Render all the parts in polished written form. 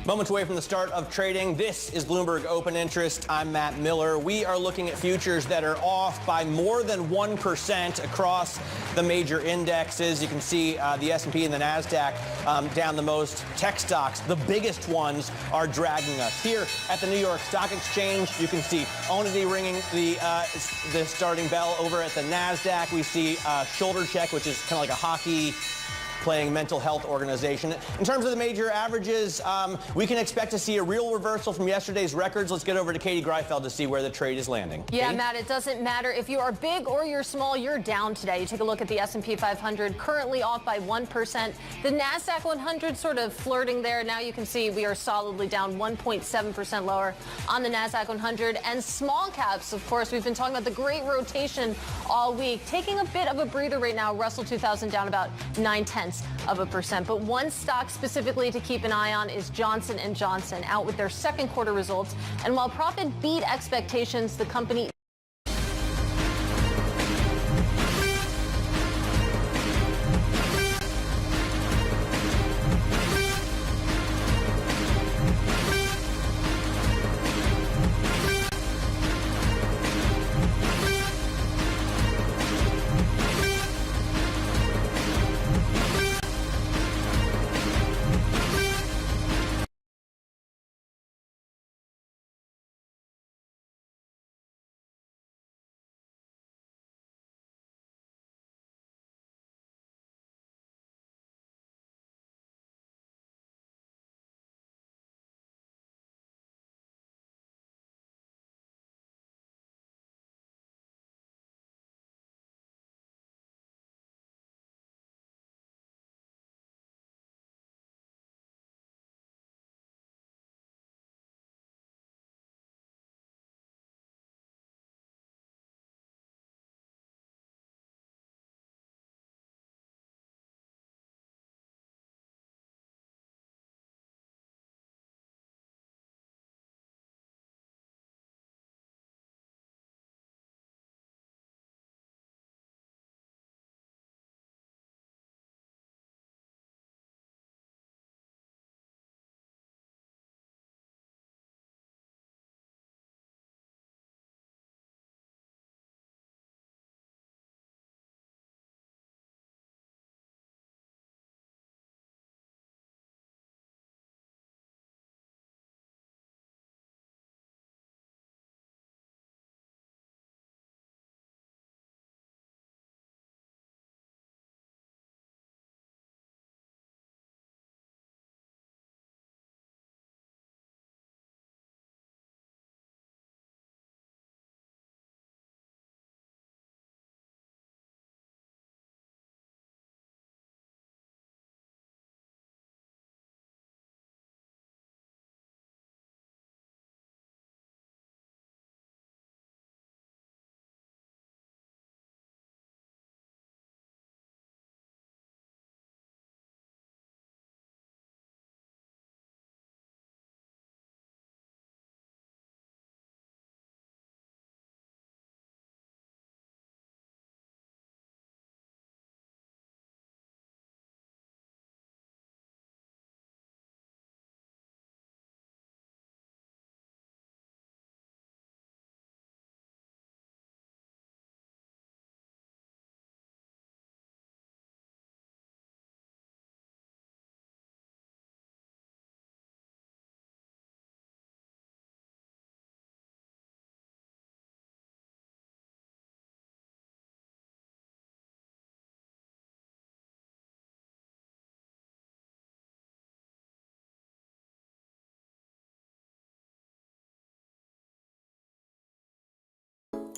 Moments away from the start of trading, this is Bloomberg Open Interest. I'm Matt Miller. We are looking at futures that are off by more than 1% across the major indexes. You can see the S&P and the NASDAQ down the most. Tech stocks, the biggest ones, are dragging us. Here at the New York Stock Exchange, you can see Onity ringing the starting bell. Over at the NASDAQ, we see Shoulder Check, which is kind of like a hockey playing mental health organization. In terms of the major averages, we can expect to see a real reversal from yesterday's records. Let's get over to Katie Greifeld to see where the trade is landing. Yeah, Katie? Matt, it doesn't matter if you are big or you're small, you're down today. You take a look at the S&P 500, currently off by 1%. The NASDAQ 100 sort of flirting there. Now you can see we are solidly down 1.7% lower on the NASDAQ 100. And small caps, of course, we've been talking about the great rotation all week. Taking a bit of a breather right now. Russell 2000 down about 0.9%. But one stock specifically to keep an eye on is Johnson & Johnson, out with their second quarter results. And while profit beat expectations, the company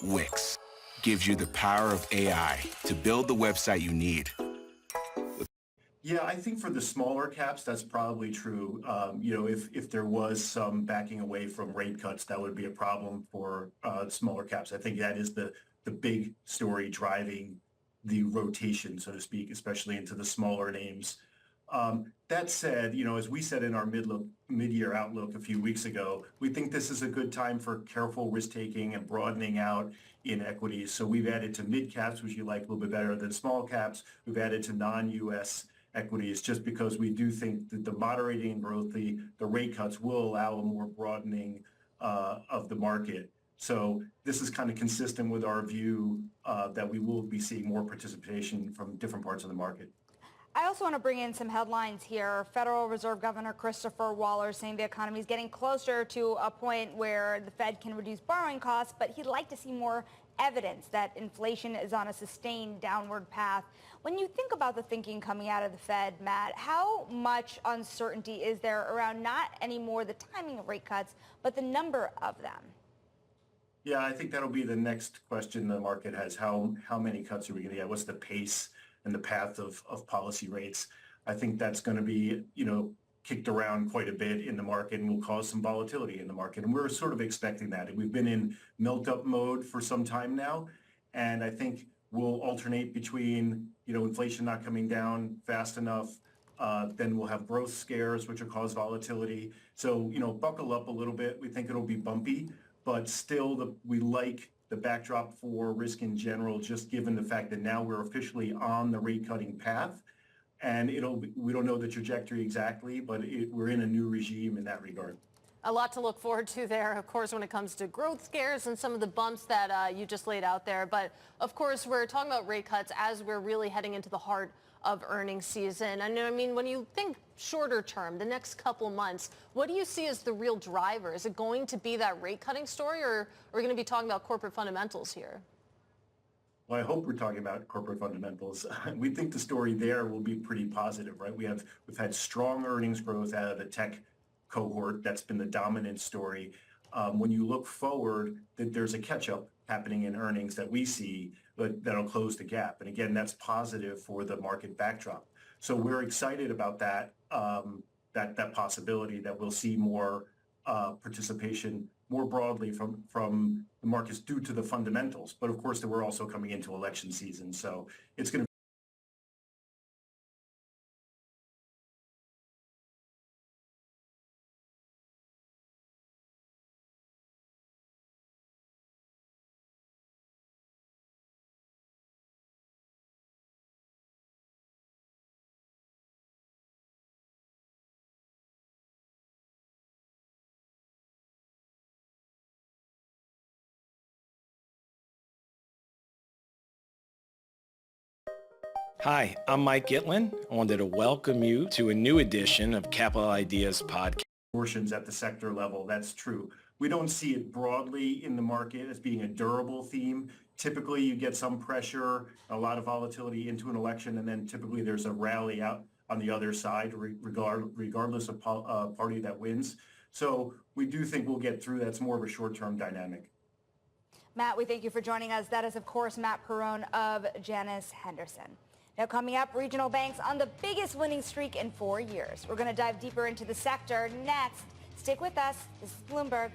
Wix gives you the power of AI to build the website you need. Yeah, I think for the smaller caps, that's probably true. If there was some backing away from rate cuts, that would be a problem for smaller caps. I think that is the big story driving the rotation, so to speak, especially into the smaller names. That said, as we said in our mid-year outlook a few weeks ago, we think this is a good time for careful risk-taking and broadening out in equities. So we've added to mid caps, which you like a little bit better than small caps. We've added to non-U.S. equities, just because we do think that the moderating growth, the rate cuts will allow a more broadening of the market. So this is kind of consistent with our view that we will be seeing more participation from different parts of the market. I also want to bring in some headlines here. Federal Reserve Governor Christopher Waller saying the economy is getting closer to a point where the Fed can reduce borrowing costs, but he'd like to see more evidence that inflation is on a sustained downward path. When you think about the thinking coming out of the Fed, Matt, how much uncertainty is there around not anymore the timing of rate cuts, but the number of them? Yeah, I think that'll be the next question the market has. How many cuts are we going to get? What's the pace and the path of policy rates? I think that's going to be, kicked around quite a bit in the market and will cause some volatility in the market. And we're sort of expecting that. We've been in melt-up mode for some time now. And I think we'll alternate between, inflation not coming down fast enough. Then we'll have growth scares, which will cause volatility. So, buckle up a little bit. We think it'll be bumpy, but still we like the backdrop for risk in general, just given the fact that now we're officially on the rate cutting path. And we don't know the trajectory exactly, but we're in a new regime in that regard. A lot to look forward to there, of course, when it comes to growth scares and some of the bumps that you just laid out there. But, of course, we're talking about rate cuts as we're really heading into the heart of earnings season. And I mean, when you think shorter term, the next couple months, what do you see as the real driver? Is it going to be that rate cutting story, or are we going to be talking about corporate fundamentals here? Well, I hope we're talking about corporate fundamentals. We think the story there will be pretty positive, right? We've had strong earnings growth out of the tech cohort. That's been the dominant story. When you look forward, that there's a catch-up happening in earnings that we see, but that'll close the gap. And again, that's positive for the market backdrop. So we're excited about that possibility that we'll see more participation more broadly from the markets due to the fundamentals. But of course, we're also coming into election season, so it's going to Hi, I'm Mike Gitlin. I wanted to welcome you to a new edition of Capital Ideas Podcast. Portions at the sector level, that's true. We don't see it broadly in the market as being a durable theme. Typically, you get some pressure, a lot of volatility into an election, and then typically there's a rally out on the other side, regardless of party that wins. So we do think we'll get through. That's more of a short-term dynamic. Matt, we thank you for joining us. That is, of course, Matt Perrone of Janus Henderson. Now, coming up, regional banks on the biggest winning streak in 4 years. We're going to dive deeper into the sector next. Stick with us. This is Bloomberg.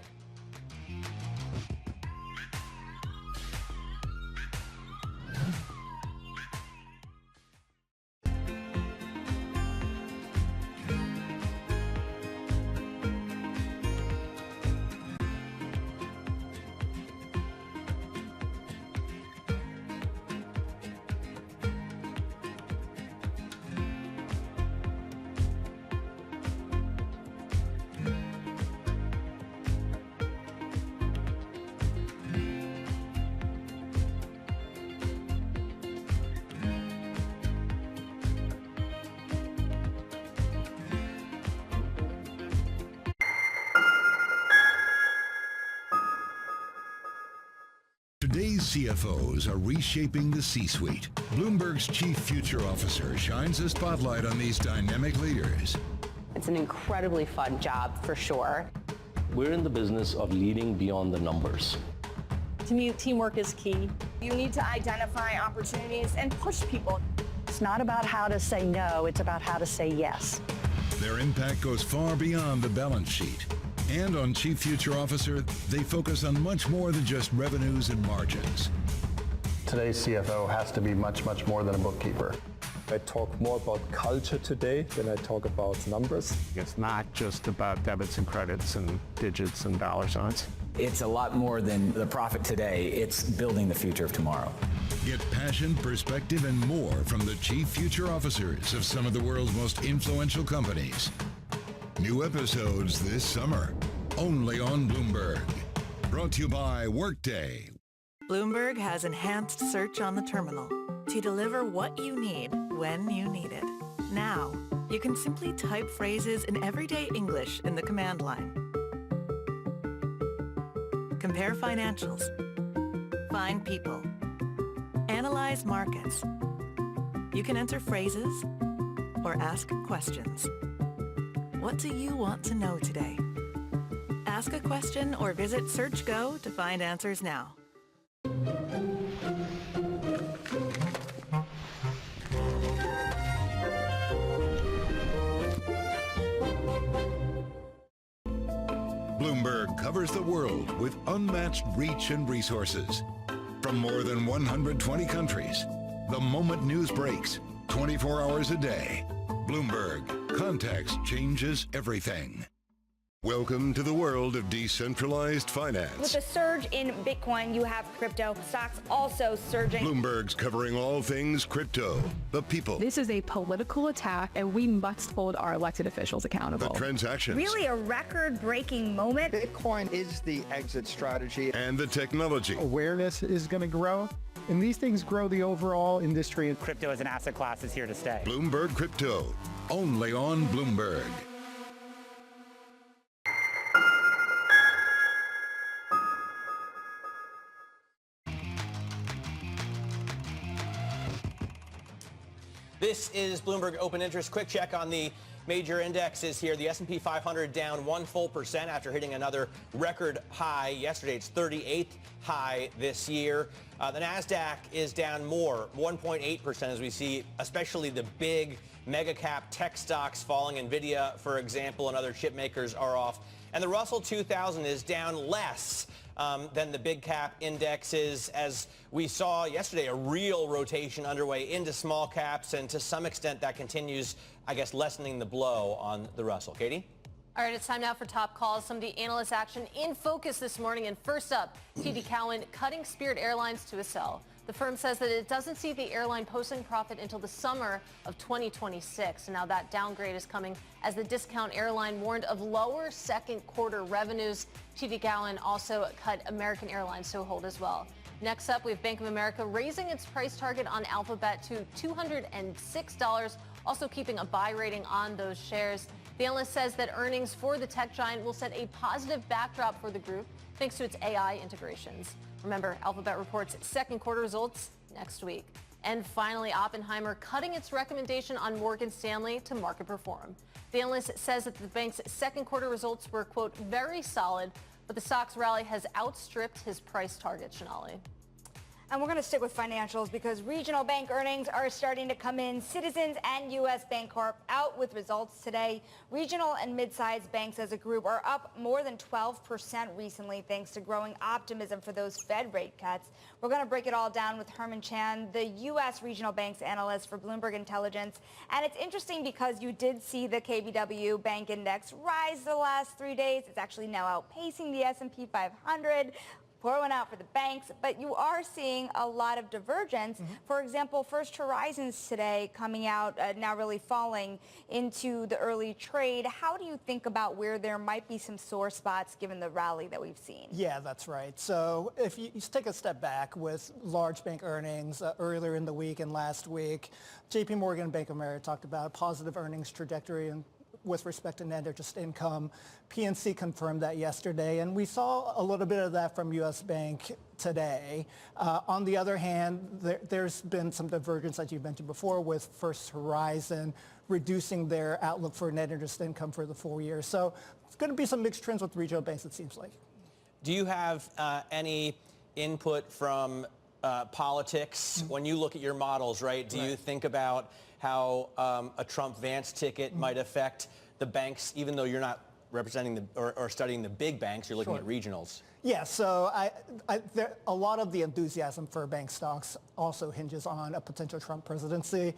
Today's CFOs are reshaping the C-suite. Bloomberg's Chief Future Officer shines a spotlight on these dynamic leaders. It's an incredibly fun job, for sure. We're in the business of leading beyond the numbers. To me, teamwork is key. You need to identify opportunities and push people. It's not about how to say no, it's about how to say yes. Their impact goes far beyond the balance sheet. And on Chief Future Officer, they focus on much more than just revenues and margins. Today's CFO has to be much, much more than a bookkeeper. I talk more about culture today than I talk about numbers. It's not just about debits and credits and digits and dollar signs. It's a lot more than the profit today. It's building the future of tomorrow. Get passion, perspective, and more from the chief future officers of some of the world's most influential companies. New episodes this summer, only on Bloomberg. Brought to you by Workday. Bloomberg has enhanced search on the terminal to deliver what you need when you need it. Now, you can simply type phrases in everyday English in the command line. Compare financials. Find people. Analyze markets. You can enter phrases or ask questions. What do you want to know today? Ask a question or visit SearchGo to find answers now. Bloomberg covers the world with unmatched reach and resources. From more than 120 countries, the moment news breaks, 24 hours a day. Bloomberg, context changes everything. Welcome to the world of decentralized finance. With the surge in Bitcoin, you have crypto stocks also surging. Bloomberg's covering all things crypto, the people. This is a political attack, and we must hold our elected officials accountable. The transactions. Really a record-breaking moment. Bitcoin is the exit strategy. And the technology. Awareness is going to grow, and these things grow the overall industry. Crypto as an asset class is here to stay. Bloomberg Crypto, only on Bloomberg. This is Bloomberg Open Interest. Quick check on the major indexes here. The S&P 500 down 1% after hitting another record high yesterday. Its 38th high this year. The NASDAQ is down more, 1.8%, as we see especially the big mega cap tech stocks falling. Nvidia, for example, and other chip makers are off. And the Russell 2000 is down less than the big cap indexes, as we saw yesterday, a real rotation underway into small caps, and to some extent that continues, I guess, lessening the blow on the Russell. Katie? All right, it's time now for top calls. Some of the analyst action in focus this morning. And first up, TD Cowen cutting Spirit Airlines to a sell. The firm says that it doesn't see the airline posting profit until the summer of 2026. Now that downgrade is coming as the discount airline warned of lower second quarter revenues. TD Cowen also cut American Airlines to a hold as well. Next up, we have Bank of America raising its price target on Alphabet to $206, also keeping a buy rating on those shares. The analyst says that earnings for the tech giant will set a positive backdrop for the group thanks to its AI integrations. Remember, Alphabet reports second quarter results next week. And finally, Oppenheimer cutting its recommendation on Morgan Stanley to market perform. The analyst says that the bank's second quarter results were, quote, very solid, but the stock's rally has outstripped his price target, Shanali. And we're going to stick with financials because regional bank earnings are starting to come in. Citizens and U.S. Bancorp out with results today. Regional and mid-sized banks as a group are up more than 12% recently thanks to growing optimism for those Fed rate cuts. We're going to break it all down with Herman Chan, the U.S. regional banks analyst for Bloomberg Intelligence. And it's interesting because you did see the KBW Bank Index rise the last 3 days. It's actually now outpacing the S&P 500. Pour one out for the banks, but you are seeing a lot of divergence. For example, First Horizons today coming out, now really falling into the early trade. How do you think about where there might be some sore spots given the rally that we've seen? Yeah, that's right. So if you take a step back with large bank earnings earlier in the week and last week, JP Morgan and Bank of America talked about a positive earnings trajectory and with respect to net interest income. PNC confirmed that yesterday, and we saw a little bit of that from U.S. Bank today. On the other hand, there's been some divergence, as you mentioned before, with First Horizon reducing their outlook for net interest income for the full year. So it's going to be some mixed trends with regional banks, it seems like. Do you have any input from politics when you look at your models, right? Do you think about how a Trump-Vance ticket might affect the banks, even though you're not representing or studying the big banks, you're looking at regionals? Yeah, so a lot of the enthusiasm for bank stocks also hinges on a potential Trump presidency.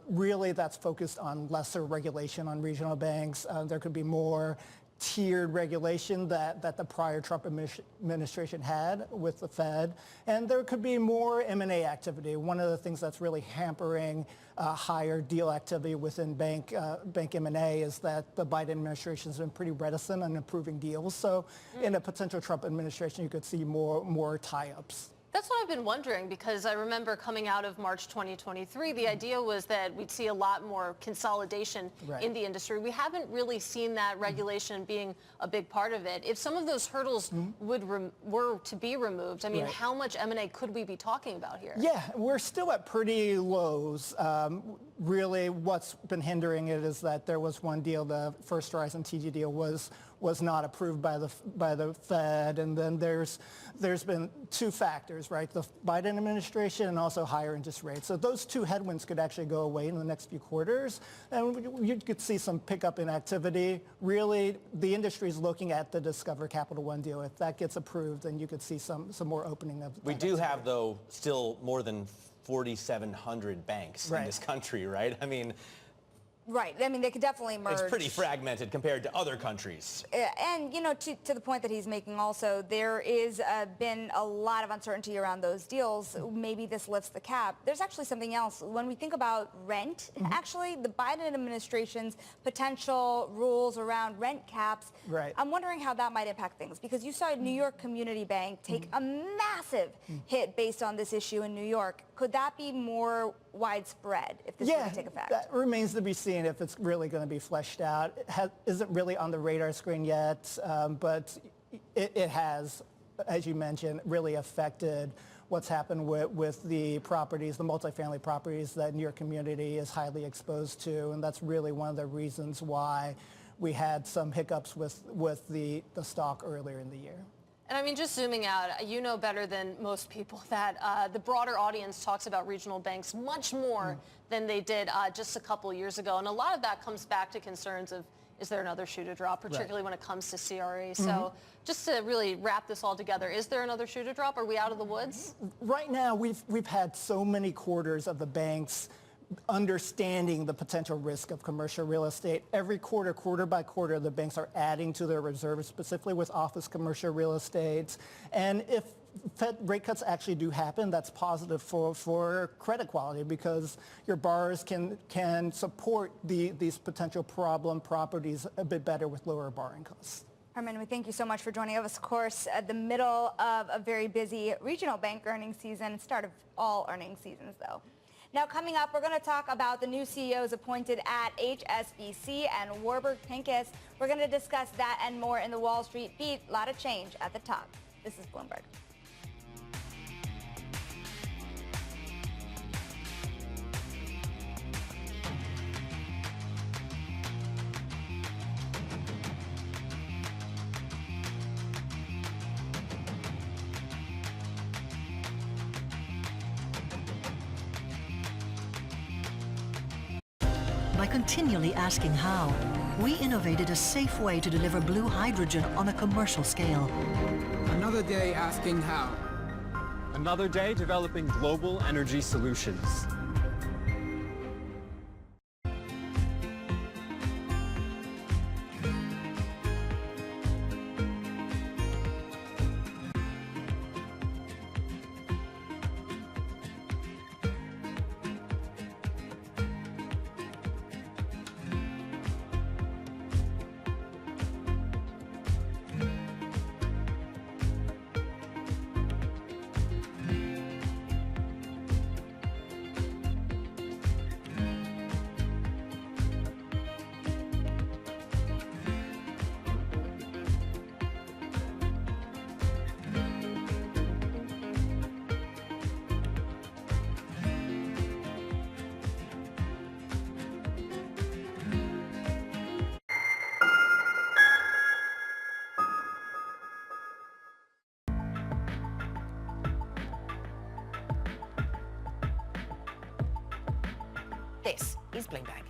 Really, that's focused on lesser regulation on regional banks. There could be more tiered regulation that the prior Trump administration had with the Fed. And there could be more M&A activity. One of the things that's really hampering higher deal activity within bank M&A is that the Biden administration has been pretty reticent on approving deals. So in a potential Trump administration, you could see more tie-ups. That's what I've been wondering, because I remember coming out of March 2023, the idea was that we'd see a lot more consolidation in the industry. We haven't really seen that regulation being a big part of it. If some of those hurdles were to be removed, I mean, how much M&A could we be talking about here? Yeah, we're still at pretty lows. Really, what's been hindering it is that there was one deal, the First Horizon TG deal was not approved by the Fed, and then there's been two factors, right? The Biden administration and also higher interest rates. So those two headwinds could actually go away in the next few quarters, and you could see some pickup in activity. Really, the industry is looking at the Discover Capital One deal. If that gets approved, then you could see some more opening of. We do have, though, still more than 4,700 banks in this country, right? I mean. Right. I mean, they could definitely merge. It's pretty fragmented compared to other countries. And, you know, to the point that he's making also, there is been a lot of uncertainty around those deals. Maybe this lifts the cap. There's actually something else. When we think about rent, actually, the Biden administration's potential rules around rent caps, I'm wondering how that might impact things. Because you saw New York Community Bank take a massive hit based on this issue in New York. Could that be more widespread if this were to take effect? That remains to be seen if it's really going to be fleshed out. It isn't really on the radar screen yet, but it has, as you mentioned, really affected what's happened with the properties, the multifamily properties that New York Community is highly exposed to, and that's really one of the reasons why we had some hiccups with the stock earlier in the year. And I mean, just zooming out, you know better than most people that the broader audience talks about regional banks much more than they did just a couple of years ago. And a lot of that comes back to concerns of, is there another shoe to drop, particularly when it comes to CRE? So just to really wrap this all together, is there another shoe to drop? Are we out of the woods? Right now, we've had so many quarters of the banks understanding the potential risk of commercial real estate. Every quarter by quarter, the banks are adding to their reserves, specifically with office commercial real estate. And if Fed rate cuts actually do happen, that's positive for credit quality, because your borrowers can support these potential problem properties a bit better with lower borrowing costs. Herman, we thank you so much for joining us, of course, at the middle of a very busy regional bank earnings season, start of all earnings seasons, though. Now, coming up, we're going to talk about the new CEOs appointed at HSBC and Warburg Pincus. We're going to discuss that and more in the Wall Street Beat. A lot of change at the top. This is Bloomberg. By continually asking how, we innovated a safe way to deliver blue hydrogen on a commercial scale. Another day asking how. Another day developing global energy solutions. This is Bloomberg.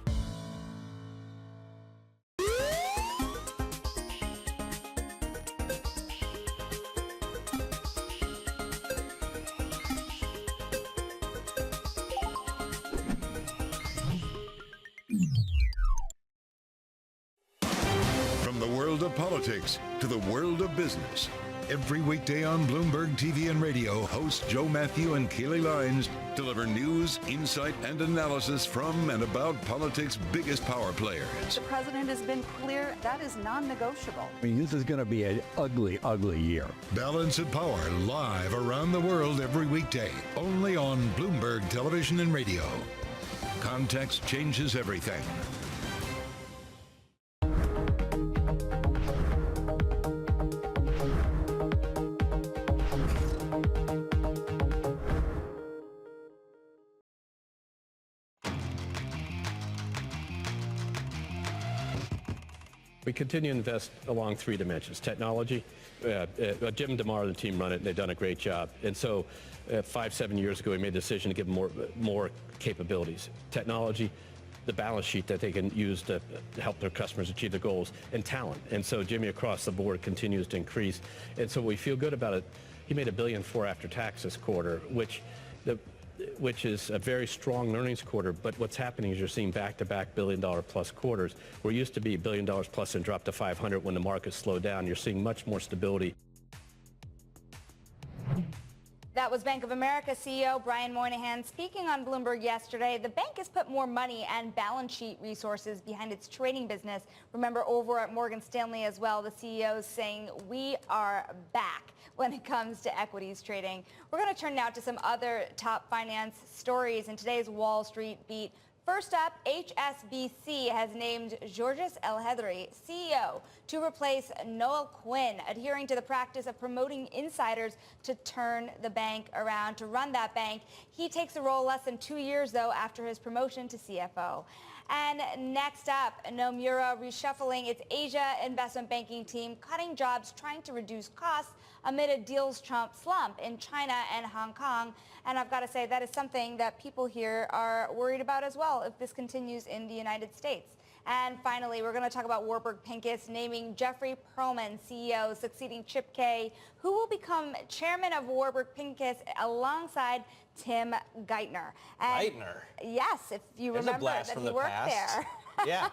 From the world of politics to the world of business. Every weekday on Bloomberg TV and radio, hosts Joe Matthew and Keely Lines deliver news, insight, and analysis from and about politics' biggest power players. The president has been clear that is non-negotiable. I mean, this is going to be an ugly, ugly year. Balance of Power, live around the world every weekday, only on Bloomberg Television and Radio. Context changes everything. We continue to invest along three dimensions. Technology, Jim DeMar and the team run it, and they've done a great job. And so 5-7 years ago, we made the decision to give them more capabilities. Technology, the balance sheet that they can use to help their customers achieve their goals, and talent. And so Jimmy across the board continues to increase. And so we feel good about it. He made $1.4 billion after tax this quarter, which is a very strong earnings quarter, but what's happening is you're seeing back-to-back billion-dollar-plus quarters. We're used to be $1 billion plus and drop to 500 when the markets slow down. You're seeing much more stability. That was Bank of America CEO Brian Moynihan speaking on Bloomberg yesterday. The bank has put more money and balance sheet resources behind its trading business. Remember, over at Morgan Stanley as well, the CEO is saying we are back when it comes to equities trading. We're going to turn now to some other top finance stories in today's Wall Street Beat. First up, HSBC has named Georges El-Hedry CEO to replace Noel Quinn, adhering to the practice of promoting insiders to turn the bank around, to run that bank. He takes the role less than 2 years, though, after his promotion to CFO. And next up, Nomura reshuffling its Asia investment banking team, cutting jobs, trying to reduce costs amid a deals slump in China and Hong Kong. And I've got to say, that is something that people here are worried about as well if this continues in the United States. And finally, we're going to talk about Warburg Pincus naming Jeffrey Pearlman CEO, succeeding Chip Kay, who will become chairman of Warburg Pincus alongside Tim Geithner. And Geithner? Yes, if you remember that he worked there. Yeah.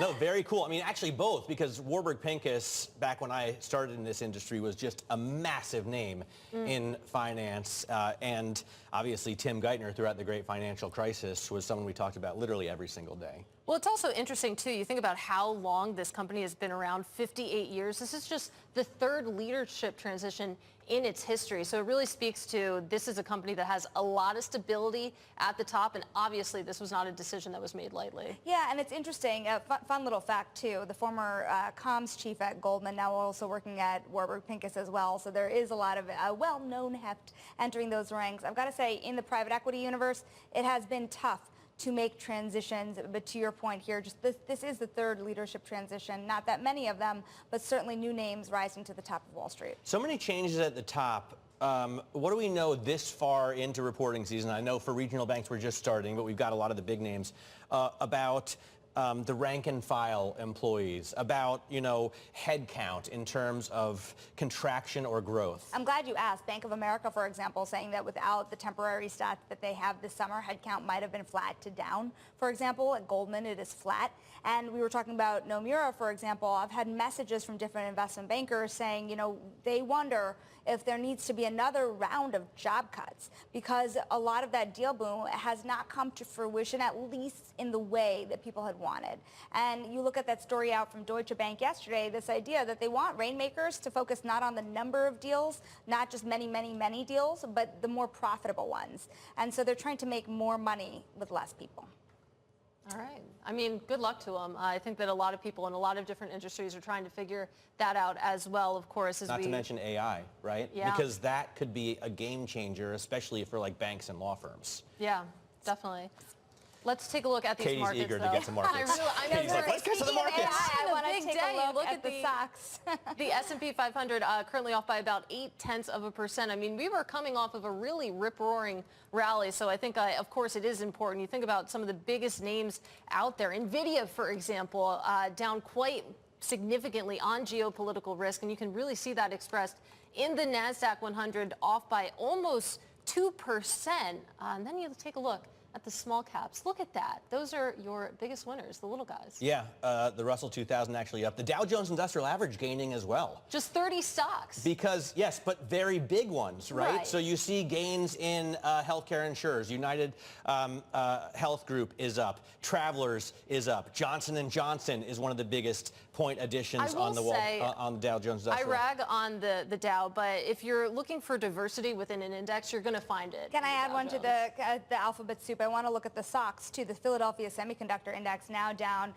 No, very cool. I mean, actually both, because Warburg Pincus, back when I started in this industry, was just a massive name in finance. And obviously Tim Geithner, throughout the great financial crisis, was someone we talked about literally every single day. Well, it's also interesting, too. You think about how long this company has been around, 58 years. This is just the third leadership transition in its history. So it really speaks to this is a company that has a lot of stability at the top. And obviously, this was not a decision that was made lightly. Yeah, and it's interesting. Fun little fact, too. The former comms chief at Goldman, now also working at Warburg Pincus as well. So there is a lot of well-known heft entering those ranks. I've got to say, in the private equity universe, it has been tough to make transitions, but to your point here, just this is the third leadership transition. Not that many of them, but certainly new names rising to the top of Wall Street. So many changes at the top. What do we know this far into reporting season? I know for regional banks we're just starting, but we've got a lot of the big names about the rank and file employees, about, head count in terms of contraction or growth. I'm glad you asked. Bank of America, for example, saying that without the temporary stats that they have this summer, headcount might have been flat to down. For example, at Goldman, it is flat. And we were talking about Nomura, for example. I've had messages from different investment bankers saying, they wonder if there needs to be another round of job cuts because a lot of that deal boom has not come to fruition, at least in the way that people had wanted. And you look at that story out from Deutsche Bank yesterday, this idea that they want rainmakers to focus not on the number of deals, not just many, many, many deals, but the more profitable ones. And so they're trying to make more money with less people. All right. I mean, good luck to them. I think that a lot of people in a lot of different industries are trying to figure that out as well, of course. Not to mention AI, right? Yeah. Because that could be a game changer, especially for banks and law firms. Yeah, definitely. Let's take a look at these Katie's markets, eager though. to get to markets. Katie's like, let's get to the markets. I want to take a look at the stocks. The S&P 500 currently off by about 0.8%. I mean, we were coming off of a really rip-roaring rally, so I think, of course, it is important. You think about some of the biggest names out there. NVIDIA, for example, down quite significantly on geopolitical risk, and you can really see that expressed in the NASDAQ 100, off by almost 2%. And then you take a look at the small caps. Look at that. Those are your biggest winners, the little guys. Yeah, the Russell 2000 actually up. The Dow Jones Industrial Average gaining as well. Just 30 stocks. Because, yes, but very big ones, right? So you see gains in healthcare insurers. United Health Group is up. Travelers is up. Johnson & Johnson is one of the biggest point additions on the wall, on the Dow Jones Industrial. I rag on the Dow, but if you're looking for diversity within an index, you're going to find it. Can I add one to the alphabet soup? I want to look at the stocks too. The Philadelphia Semiconductor Index now down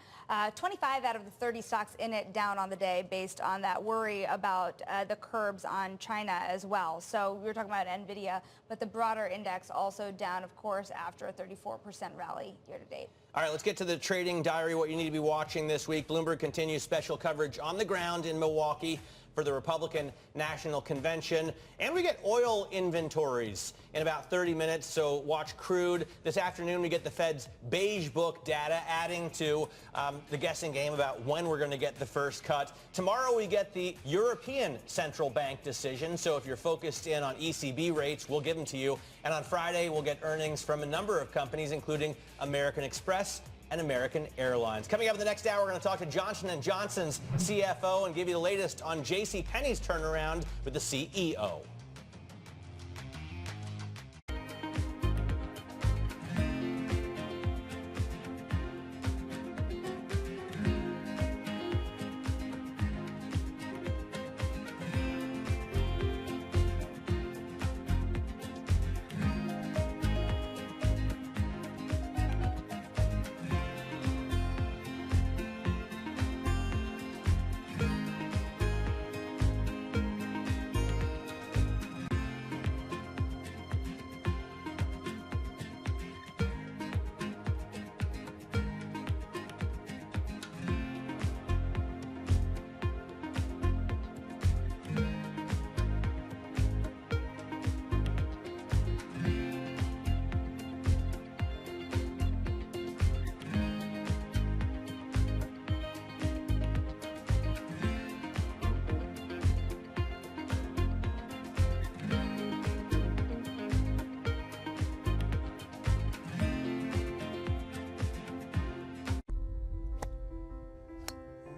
25 out of the 30 stocks in it down on the day based on that worry about the curbs on China as well. So we were talking about NVIDIA, but the broader index also down, of course, after a 34% rally year to date. All right, let's get to the trading diary, what you need to be watching this week. Bloomberg continues special coverage on the ground in Milwaukee for the Republican National Convention. And we get oil inventories in about 30 minutes, so watch crude. This afternoon, we get the Fed's beige book data, adding to the guessing game about when we're going to get the first cut. Tomorrow, we get the European Central Bank decision, so if you're focused in on ECB rates, we'll give them to you. And on Friday, we'll get earnings from a number of companies, including American Express and American Airlines. Coming up in the next hour, we're going to talk to Johnson & Johnson's CFO and give you the latest on JCPenney's turnaround with the CEO.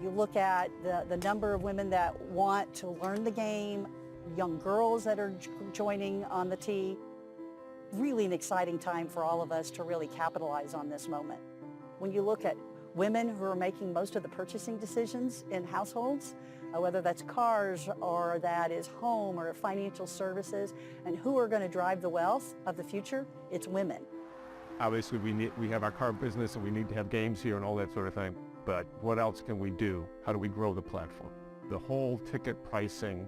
You look at the number of women that want to learn the game, young girls that are joining on the tee. Really an exciting time for all of us to really capitalize on this moment. When you look at women who are making most of the purchasing decisions in households, whether that's cars or that is home or financial services, and who are going to drive the wealth of the future, it's women. Obviously, we have our car business and we need to have games here and all that sort of thing. But what else can we do? How do we grow the platform? The whole ticket pricing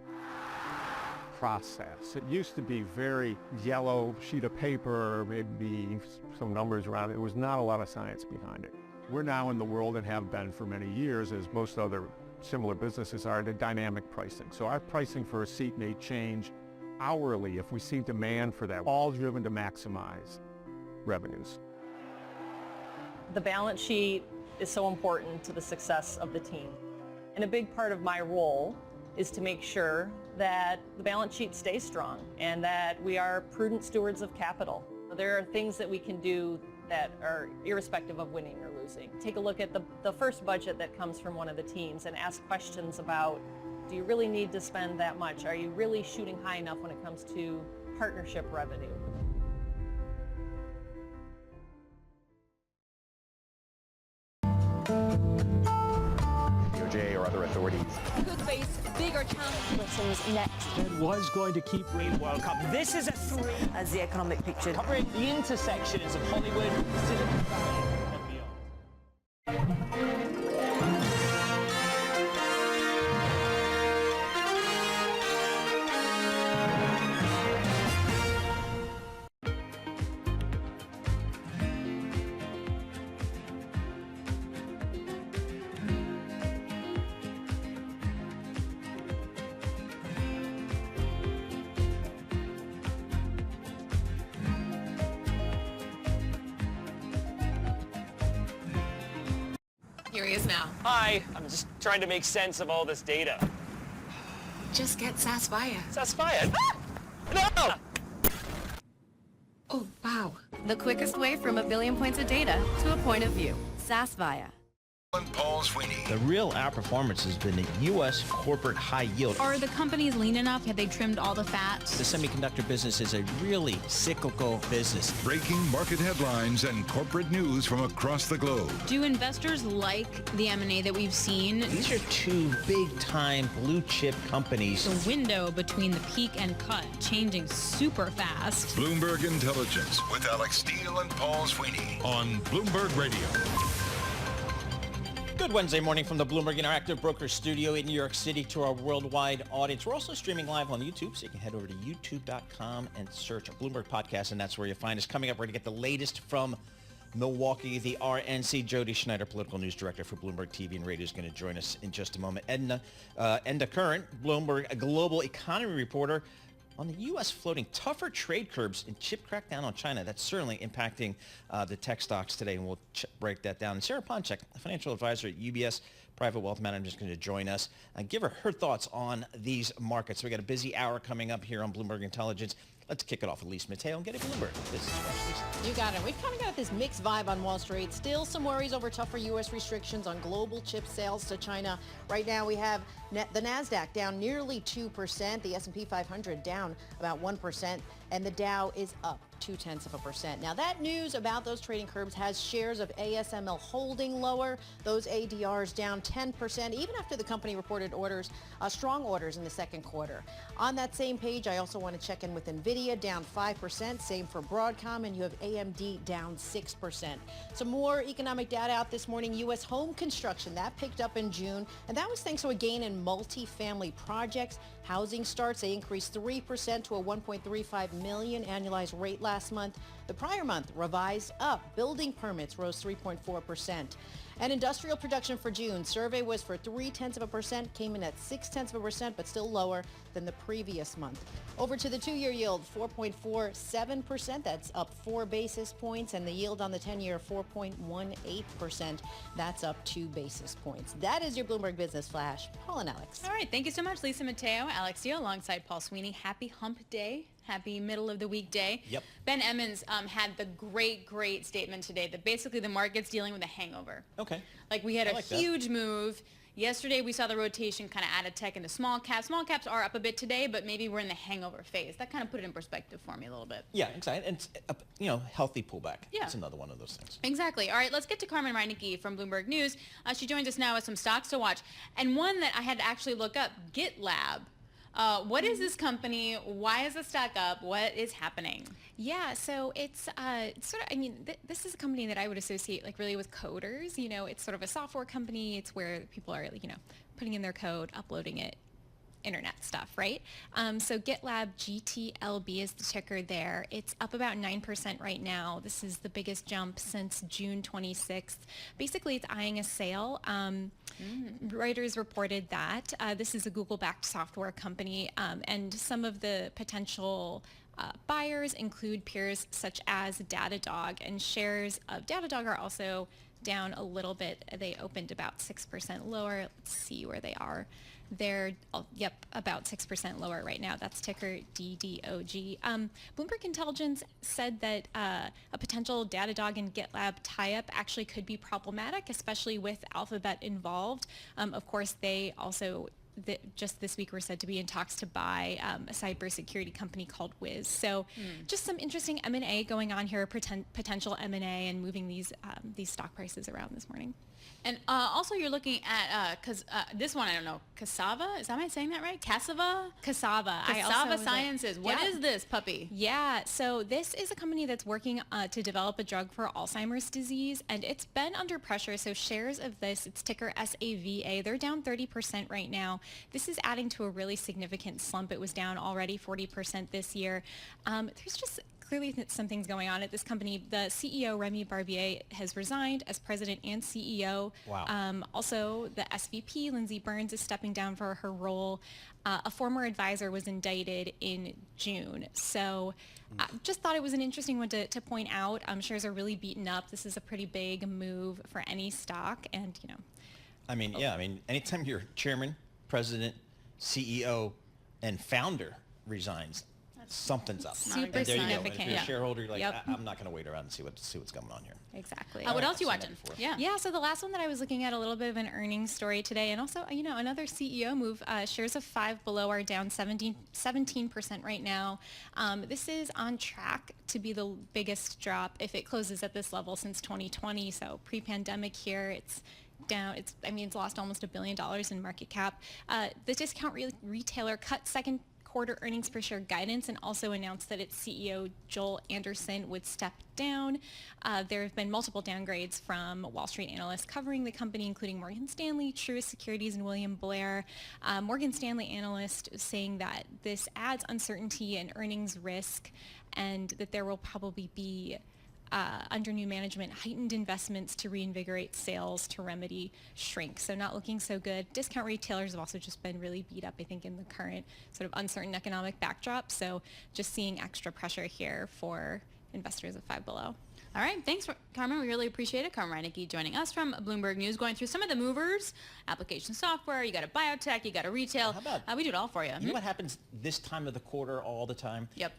process. It used to be very yellow sheet of paper, maybe some numbers around it. There was not a lot of science behind it. We're now in the world and have been for many years, as most other similar businesses are, to dynamic pricing. So our pricing for a seat may change hourly if we see demand for that, all driven to maximize revenues. The balance sheet is so important to the success of the team. And a big part of my role is to make sure that the balance sheet stays strong and that we are prudent stewards of capital. There are things that we can do that are irrespective of winning or losing. Take a look at the first budget that comes from one of the teams and ask questions about, do you really need to spend that much? Are you really shooting high enough when it comes to partnership revenue? DOJ or other authorities. Could face bigger challenges next. It was going to keep Great World Cup. This is a three. As the economic picture. Covering the intersections of Hollywood, Silicon Valley, and beyond. Here he is now. Hi, I'm just trying to make sense of all this data. Just get Saspaya. Saspaya? Ah! No! Oh, wow. the quickest way from a billion points of data to a point of view. SAS Via. Paul Sweeney. The real outperformance has been the U.S. corporate high yield. Are the companies lean enough? Have they trimmed all the fat? The semiconductor business is a really cyclical business. Breaking market headlines and corporate news from across the globe. Do investors like the M&A that we've seen? These are two big-time blue-chip companies. The window between the peak and cut changing super fast. Bloomberg Intelligence with Alex Steele and Paul Sweeney on Bloomberg Radio. Good Wednesday morning from the Bloomberg Interactive Brokers Studio in New York City to our worldwide audience. We're also streaming live on YouTube, so you can head over to youtube.com and search Bloomberg Podcast, and that's where you'll find us. Coming up, we're going to get the latest from Milwaukee. The RNC, Jody Schneider, political news director for Bloomberg TV and Radio, is going to join us in just a moment. Enda Current, Bloomberg global economy reporter, on the U.S. floating tougher trade curbs and chip crackdown on China. That's certainly impacting the tech stocks today, and we'll break that down. And Sarah Ponchek, a financial advisor at UBS Private Wealth Management, is going to join us and give her thoughts on these markets. So we got a busy hour coming up here on Bloomberg Intelligence. Let's kick it off with Lisa Mateo and get it Bloomberg. This is Lisa. You got it. We've kind of got this mixed vibe on Wall Street. Still some worries over tougher U.S. restrictions on global chip sales to China. Right now we have the NASDAQ down nearly 2%, the S&P 500 down about 1%, and the Dow is up 0.2%. Now that news about those trading curbs has shares of ASML holding lower. Those ADRs down 10%, even after the company reported strong orders in the second quarter. On that same page, I also want to check in with NVIDIA, down 5%. Same for Broadcom, and you have AMD down 6%. Some more economic data out this morning. U.S. home construction, that picked up in June, and that was thanks to a gain in multi-family projects. Housing starts, they increased 3% to a 1.35 million annualized rate last month. The prior month revised up. Building permits rose 3.4%. And industrial production for June, survey was for 0.3%, came in at 0.6%, but still lower than the previous month. Over to the two-year yield, 4.47%. That's up 4 basis points. And the yield on the 10-year, 4.18%. That's up 2 basis points. That is your Bloomberg Business Flash. Paul and Alex. All right. Thank you so much, Lisa Mateo, Alex Steele, alongside Paul Sweeney. Happy hump day. Happy middle of the week day. Yep. Ben Emmons had the great statement today that basically the market's dealing with a hangover. Okay. Like we had a huge move. Yesterday we saw the rotation kind of out of tech into small caps. Small caps are up a bit today, but maybe we're in the hangover phase. That kind of put it in perspective for me a little bit. Yeah, exactly. And, healthy pullback. Yeah. It's another one of those things. Exactly. All right, let's get to Carmen Reinecke from Bloomberg News. She joins us now with some stocks to watch. And one that I had to actually look up, GitLab. What is this company? Why is the stock up? What is happening? Yeah, so it's sort of, this is a company that I would associate really with coders. It's sort of a software company. It's where people are, putting in their code, uploading it, internet stuff, right? So GitLab, GTLB is the ticker there. It's up about 9% right now. This is the biggest jump since June 26th. Basically, it's eyeing a sale. Reuters reported that. This is a Google-backed software company, and some of the potential buyers include peers such as Datadog, and shares of Datadog are also down a little bit. They opened about 6% lower. Let's see where they are. They're, about 6% lower right now. That's ticker DDOG. Bloomberg Intelligence said that a potential Datadog and GitLab tie-up actually could be problematic, especially with Alphabet involved. Of course, they also just this week were said to be in talks to buy a cybersecurity company called Wiz. So just some interesting M&A going on here, potential M&A, and moving these stock prices around this morning. And also you're looking at, this one I don't know, Cassava? Am I saying that right? Cassava? Cassava. Cassava Sciences. What is this puppy? Yeah, so this is a company that's working to develop a drug for Alzheimer's disease, and it's been under pressure. So shares of this, it's ticker SAVA, they're down 30% right now. This is adding to a really significant slump. It was down already 40% this year. There's just clearly some things going on at this company. The CEO, Remy Barbier, has resigned as president and CEO. Wow. Also, the SVP, Lindsay Burns, is stepping down for her role. A former advisor was indicted in June. So just thought it was an interesting one to point out. Shares are really beaten up. This is a pretty big move for any stock. And, anytime your chairman, president, CEO, and founder resigns, something's up. Super and there you go. And if significant. you're a shareholder, you're like, Yep. I'm not going to wait around and see what's going on here. Exactly. All What right, else you I've seen watching? that before. Yeah, so the last one that I was looking at, a little bit of an earnings story today, and also, another CEO move. Shares of Five Below are down 17% right now. This is on track to be the biggest drop if it closes at this level since 2020. So pre-pandemic here, it's down. It's lost almost $1 billion in market cap. The discount retailer cut second quarter earnings per share guidance and also announced that its CEO Joel Anderson would step down. There have been multiple downgrades from Wall Street analysts covering the company, including Morgan Stanley, Truist Securities, and William Blair. Morgan Stanley analyst saying that this adds uncertainty and earnings risk, and that there will probably be under new management, heightened investments to reinvigorate sales to remedy shrink. So not looking so good. Discount retailers have also just been really beat up, I think, in the current sort of uncertain economic backdrop. So just seeing extra pressure here for investors of Five Below. All right, thanks, Carmen. We really appreciate it. Carmen Reinecke joining us from Bloomberg News, going through some of the movers, application software, you got a biotech, you got a retail. How about, we do it all for you. You know what happens this time of the quarter all the time? Yep.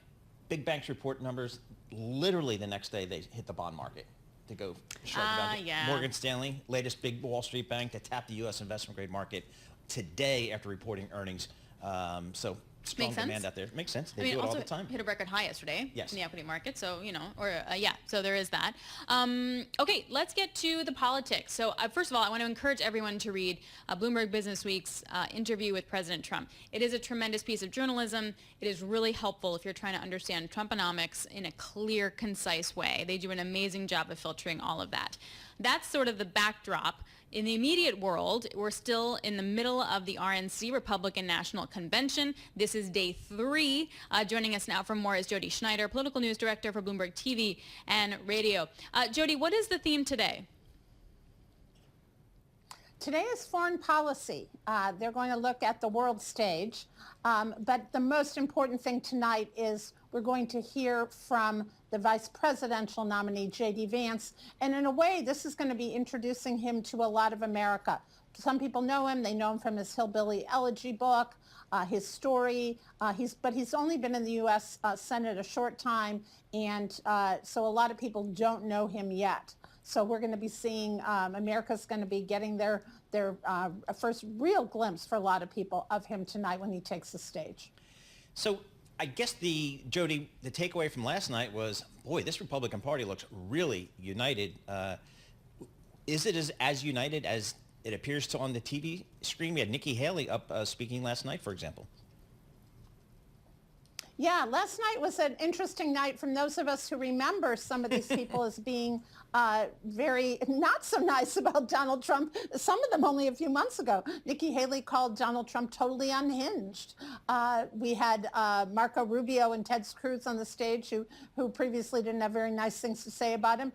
Big banks report numbers. Literally the next day, they hit the bond market to go sharp down. Yeah. Morgan Stanley, latest big Wall Street bank to tap the U.S. investment grade market today after reporting earnings. So strong Makes sense. demand out there. Makes sense. They do it all also the time. hit a record high yesterday Yes. in the equity market. So, so there is that. Okay, let's get to the politics. So first of all, I want to encourage everyone to read Bloomberg Business Week's interview with President Trump. It is a tremendous piece of journalism. It is really helpful if you're trying to understand Trumponomics in a clear, concise way. They do an amazing job of filtering all of that. That's sort of the backdrop. In the immediate world, we're still in the middle of the RNC, Republican National Convention. This is day 3. Joining us now for more is Jody Schneider, political news director for Bloomberg TV and Radio. Jody, what is the theme today? Today is foreign policy. They're going to look at the world stage. But the most important thing tonight is we're going to hear from the vice presidential nominee, J.D. Vance. And in a way, this is going to be introducing him to a lot of America. Some people know him. They know him from his Hillbilly Elegy book, his story. But he's only been in the U.S. Senate a short time. And so a lot of people don't know him yet. So we're going to be seeing America's going to be getting their first real glimpse for a lot of people of him tonight when he takes the stage. So I guess Jody, the takeaway from last night was, boy, this Republican Party looks really united. Is it as united as it appears to on the TV screen? We had Nikki Haley up speaking last night, for example. Yeah, last night was an interesting night from those of us who remember some of these people as being very not so nice about Donald Trump, some of them only a few months ago. Nikki Haley called Donald Trump totally unhinged. We had Marco Rubio and Ted Cruz on the stage who previously didn't have very nice things to say about him,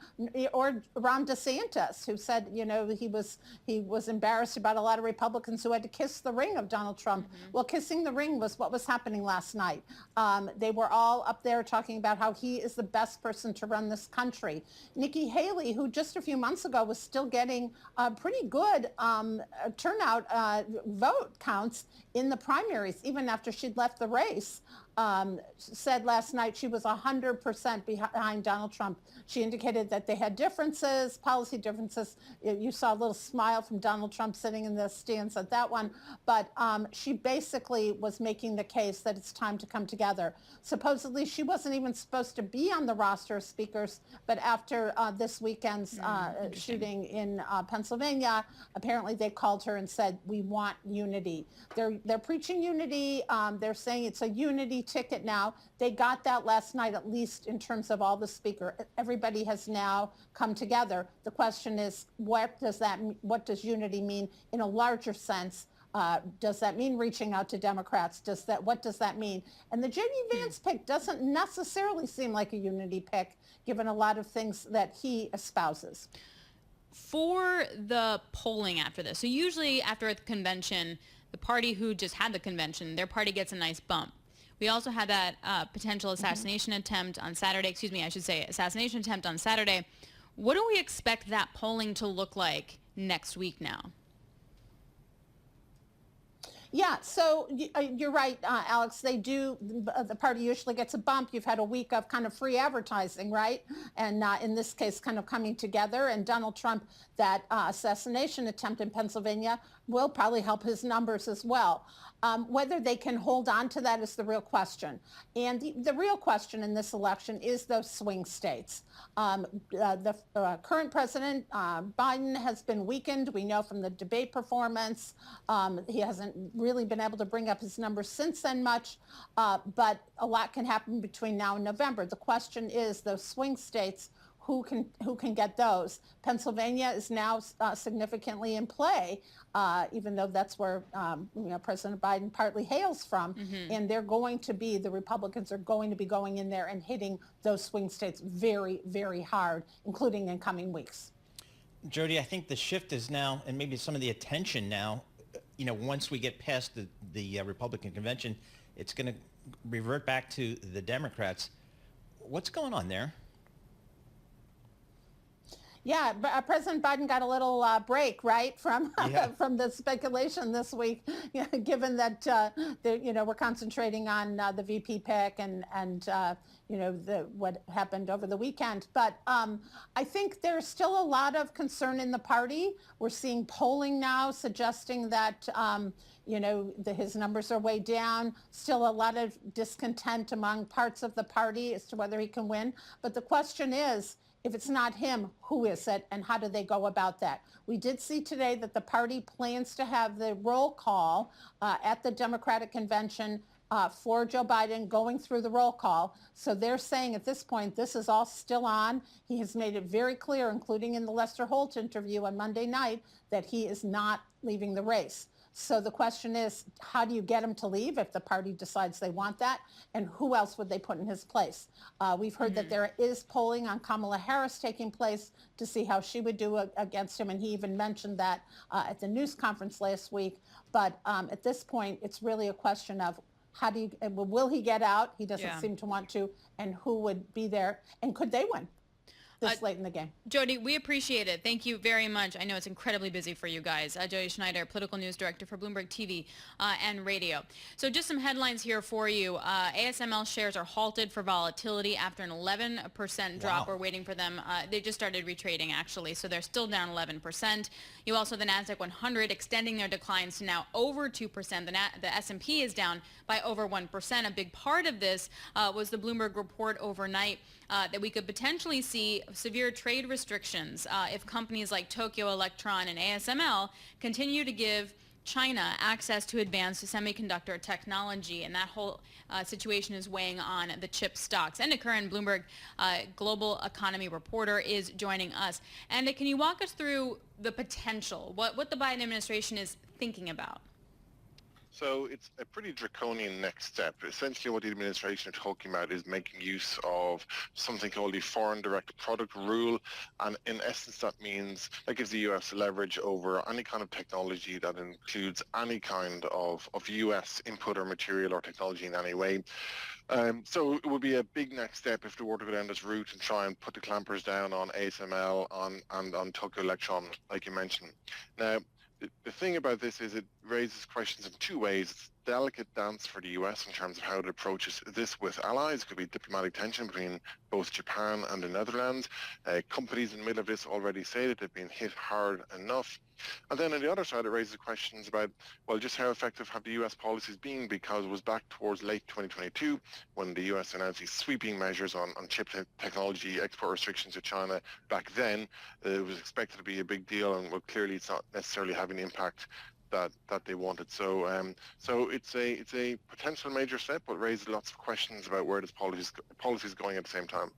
or Ron DeSantis, who said, he was embarrassed about a lot of Republicans who had to kiss the ring of Donald Trump. Mm-hmm. Well, kissing the ring was what was happening last night. They were all up there talking about how he is the best person to run this country. Nikki Haley, who just a few months ago was still getting pretty good turnout vote counts in the primaries, even after she'd left the race, said last night she was 100% behind Donald Trump. She indicated that they had differences, policy differences. You saw a little smile from Donald Trump sitting in the stands at that one. But she basically was making the case that it's time to come together. Supposedly, she wasn't even supposed to be on the roster of speakers. But after this weekend's shooting in Pennsylvania, apparently they called her and said, we want unity. They're preaching unity. They're saying it's a unity ticket now. They got that last night, at least in terms of all the speaker. Everybody has now come together. The question is, what does unity mean in a larger sense? Does that mean reaching out to Democrats? What does that mean? And the J.D. Vance pick doesn't necessarily seem like a unity pick, given a lot of things that he espouses. For the polling after this, so usually after a convention, the party who just had the convention, their party gets a nice bump. We also had that potential assassination attempt on Saturday. Assassination attempt on Saturday. What do we expect that polling to look like next week now? Yeah, so you're right, Alex. They do. The party usually gets a bump. You've had a week of kind of free advertising, right? And in this case, kind of coming together. And Donald Trump, that assassination attempt in Pennsylvania will probably help his numbers as well. Whether they can hold on to that is the real question. And the real question in this election is those swing states. The current president, Biden, has been weakened. We know from the debate performance. He hasn't really been able to bring up his numbers since then much, but a lot can happen between now and November. The question is those swing states, who can get those? Pennsylvania is now significantly in play, even though that's where President Biden partly hails from. And they're going to be, the Republicans are going to be going in there and hitting those swing states very, very hard, including in coming weeks. Jody, I think the shift is now, and maybe some of the attention now, once we get past the Republican convention, it's going to revert back to the Democrats. What's going on there? Yeah, President Biden got a little break, right, from from the speculation this week, given that we're concentrating on the VP pick and what happened over the weekend. But I think there's still a lot of concern in the party. We're seeing polling now suggesting that his numbers are way down. Still a lot of discontent among parts of the party as to whether he can win. But the question is, if it's not him, who is it, and how do they go about that? We did see today that the party plans to have the roll call at the Democratic convention for Joe Biden, going through the roll call. So they're saying at this point, this is all still on. He has made it very clear, including in the Lester Holt interview on Monday night, that he is not leaving the race. So the question is, how do you get him to leave if the party decides they want that? And who else would they put in his place? We've heard that there is polling on Kamala Harris taking place to see how she would do against him. And he even mentioned that at the news conference last week. But at this point, it's really a question of will he get out? He doesn't seem to want to. And who would be there? And could they win this late in the game? Jody, we appreciate it. Thank you very much. I know it's incredibly busy for you guys. Jody Schneider, political news director for Bloomberg TV and radio. So just some headlines here for you. ASML shares are halted for volatility after an 11% drop. Wow. We're waiting for them. They just started retrading, actually, so they're still down 11%. You also, the NASDAQ 100 extending their declines to now over 2%. The S&P is down by over 1%. A big part of this was the Bloomberg report overnight that we could potentially see severe trade restrictions if companies like Tokyo Electron and ASML continue to give China access to advanced semiconductor technology, and that whole situation is weighing on the chip stocks. Enda Curran, Bloomberg global economy reporter, is joining us. And can you walk us through the potential, what the Biden administration is thinking about? So it's a pretty draconian next step. Essentially what the administration are talking about is making use of something called the Foreign Direct Product Rule. And in essence, that means that gives the US leverage over any kind of technology that includes any kind of US input or material or technology in any way. So it would be a big next step if they were to go down this route and try and put the clampers down on ASML and on Tokyo Electron, like you mentioned. Now, the thing about this is it raises questions in two ways. It's a delicate dance for the US in terms of how it approaches this with allies. It could be diplomatic tension between both Japan and the Netherlands. Companies in the middle of this already say that they've been hit hard enough. And then on the other side, it raises questions about, well, just how effective have the US policies been, because it was back towards late 2022 when the US announced these sweeping measures on chip technology export restrictions to China. Back then, it was expected to be a big deal, and well, clearly it's not necessarily having the impact that they wanted. So so it's a potential major step, but raises lots of questions about where this policy is going at the same time.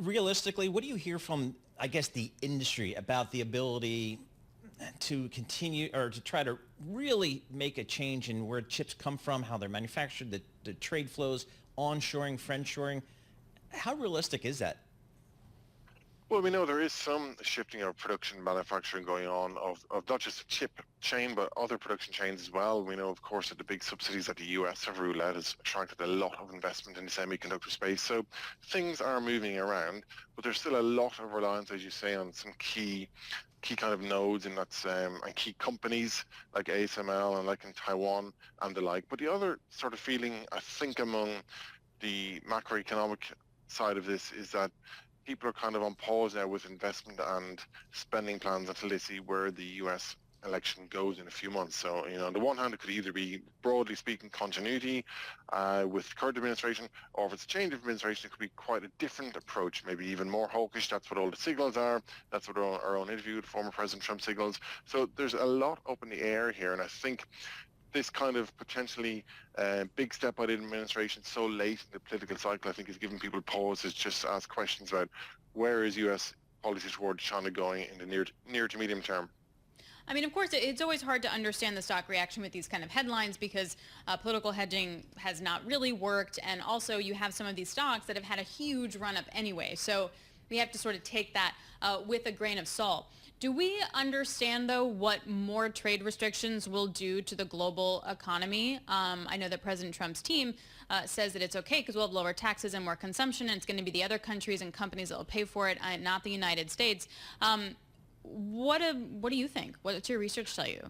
Realistically, what do you hear from, I guess, the industry about the ability to continue or to try to really make a change in where chips come from, how they're manufactured, the trade flows, onshoring, friendshoring? How realistic is that? Well, we know there is some shifting of production manufacturing going on of not just the chip chain, but other production chains as well. We know, of course, that the big subsidies that the US have rolled out has attracted a lot of investment in the semiconductor space. So things are moving around, but there's still a lot of reliance, as you say, on some key key kind of nodes and and key companies like ASML and like in Taiwan and the like. But the other sort of feeling, I think, among the macroeconomic side of this is that people are kind of on pause now with investment and spending plans until they see where the US election goes in a few months. So, on the one hand, it could either be, broadly speaking, continuity with the current administration, or if it's a change of administration, it could be quite a different approach, maybe even more hawkish. That's what all the signals are. That's what our own interview with former President Trump signals. So there's a lot up in the air here, and I think this kind of potentially big step by the administration so late in the political cycle, I think, is giving people pauses just to ask questions about where is US policy towards China going in the near to medium term. I mean, of course, it's always hard to understand the stock reaction with these kind of headlines because political hedging has not really worked. And also you have some of these stocks that have had a huge run up anyway. So we have to sort of take that with a grain of salt. Do we understand, though, what more trade restrictions will do to the global economy? I know that President Trump's team says that it's okay because we'll have lower taxes and more consumption, and it's going to be the other countries and companies that will pay for it, not the United States. What do you think? What's your research tell you?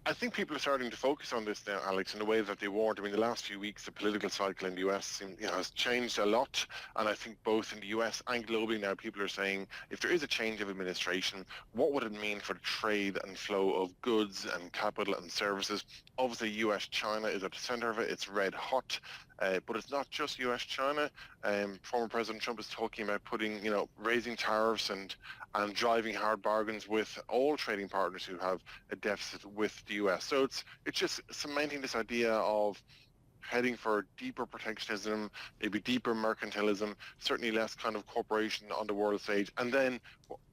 I think people are starting to focus on this now, Alex, in a way that they weren't. I mean, the last few weeks, the political cycle in the US has changed a lot. And I think both in the US and globally now, people are saying, if there is a change of administration, what would it mean for the trade and flow of goods and capital and services? Obviously, US-China is at the center of it. It's red hot. But it's not just US-China. Former President Trump is talking about raising tariffs and driving hard bargains with all trading partners who have a deficit with the US. So it's just cementing this idea of heading for deeper protectionism, maybe deeper mercantilism, certainly less kind of cooperation on the world stage. And then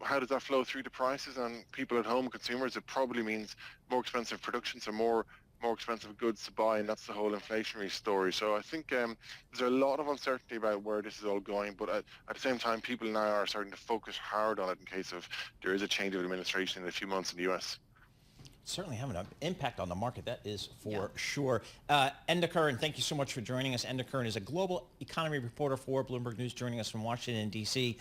how does that flow through to prices and people at home, consumers? It probably means more expensive production, so more expensive goods to buy, and that's the whole inflationary story. So I think there's a lot of uncertainty about where this is all going, but at the same time, people now are starting to focus hard on it in case of there is a change of administration in a few months in the US. Certainly having an impact on the market, that is for sure. Enda Curran, thank you so much for joining us. Enda Curran is a global economy reporter for Bloomberg News, joining us from Washington, D.C.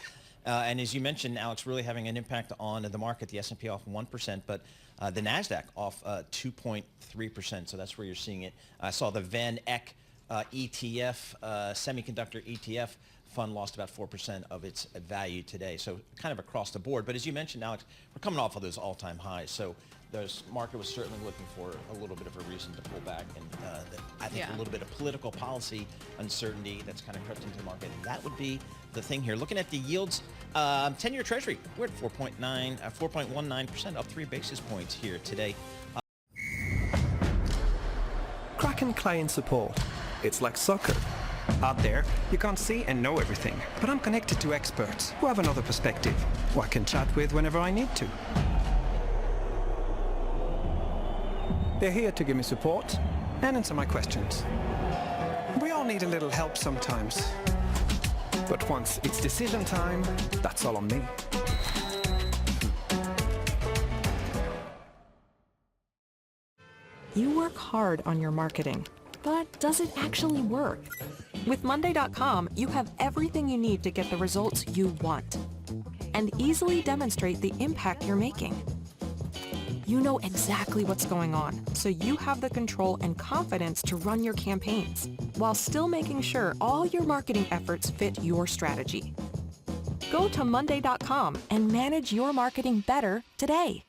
And as you mentioned, Alex, really having an impact on the market, the S&P off 1%, but the NASDAQ off 2.3%, so that's where you're seeing it. I saw the Van Eck ETF, semiconductor ETF fund lost about 4% of its value today, so kind of across the board. But as you mentioned, Alex, we're coming off of those all-time highs, so the market was certainly looking for a little bit of a reason to pull back, and I think a little bit of political policy uncertainty that's kind of crept into the market. That would be the thing here. Looking at the yields, 10-year Treasury, we're at 4.19%, up 3 basis points here today. Kraken client support. It's like soccer. Out there, you can't see and know everything, but I'm connected to experts who have another perspective, who I can chat with whenever I need to. They're here to give me support and answer my questions. We all need a little help sometimes. But once it's decision time, that's all on me. You work hard on your marketing, but does it actually work? With Monday.com, you have everything you need to get the results you want and easily demonstrate the impact you're making. You know exactly what's going on, so you have the control and confidence to run your campaigns, while still making sure all your marketing efforts fit your strategy. Go to Monday.com and manage your marketing better today.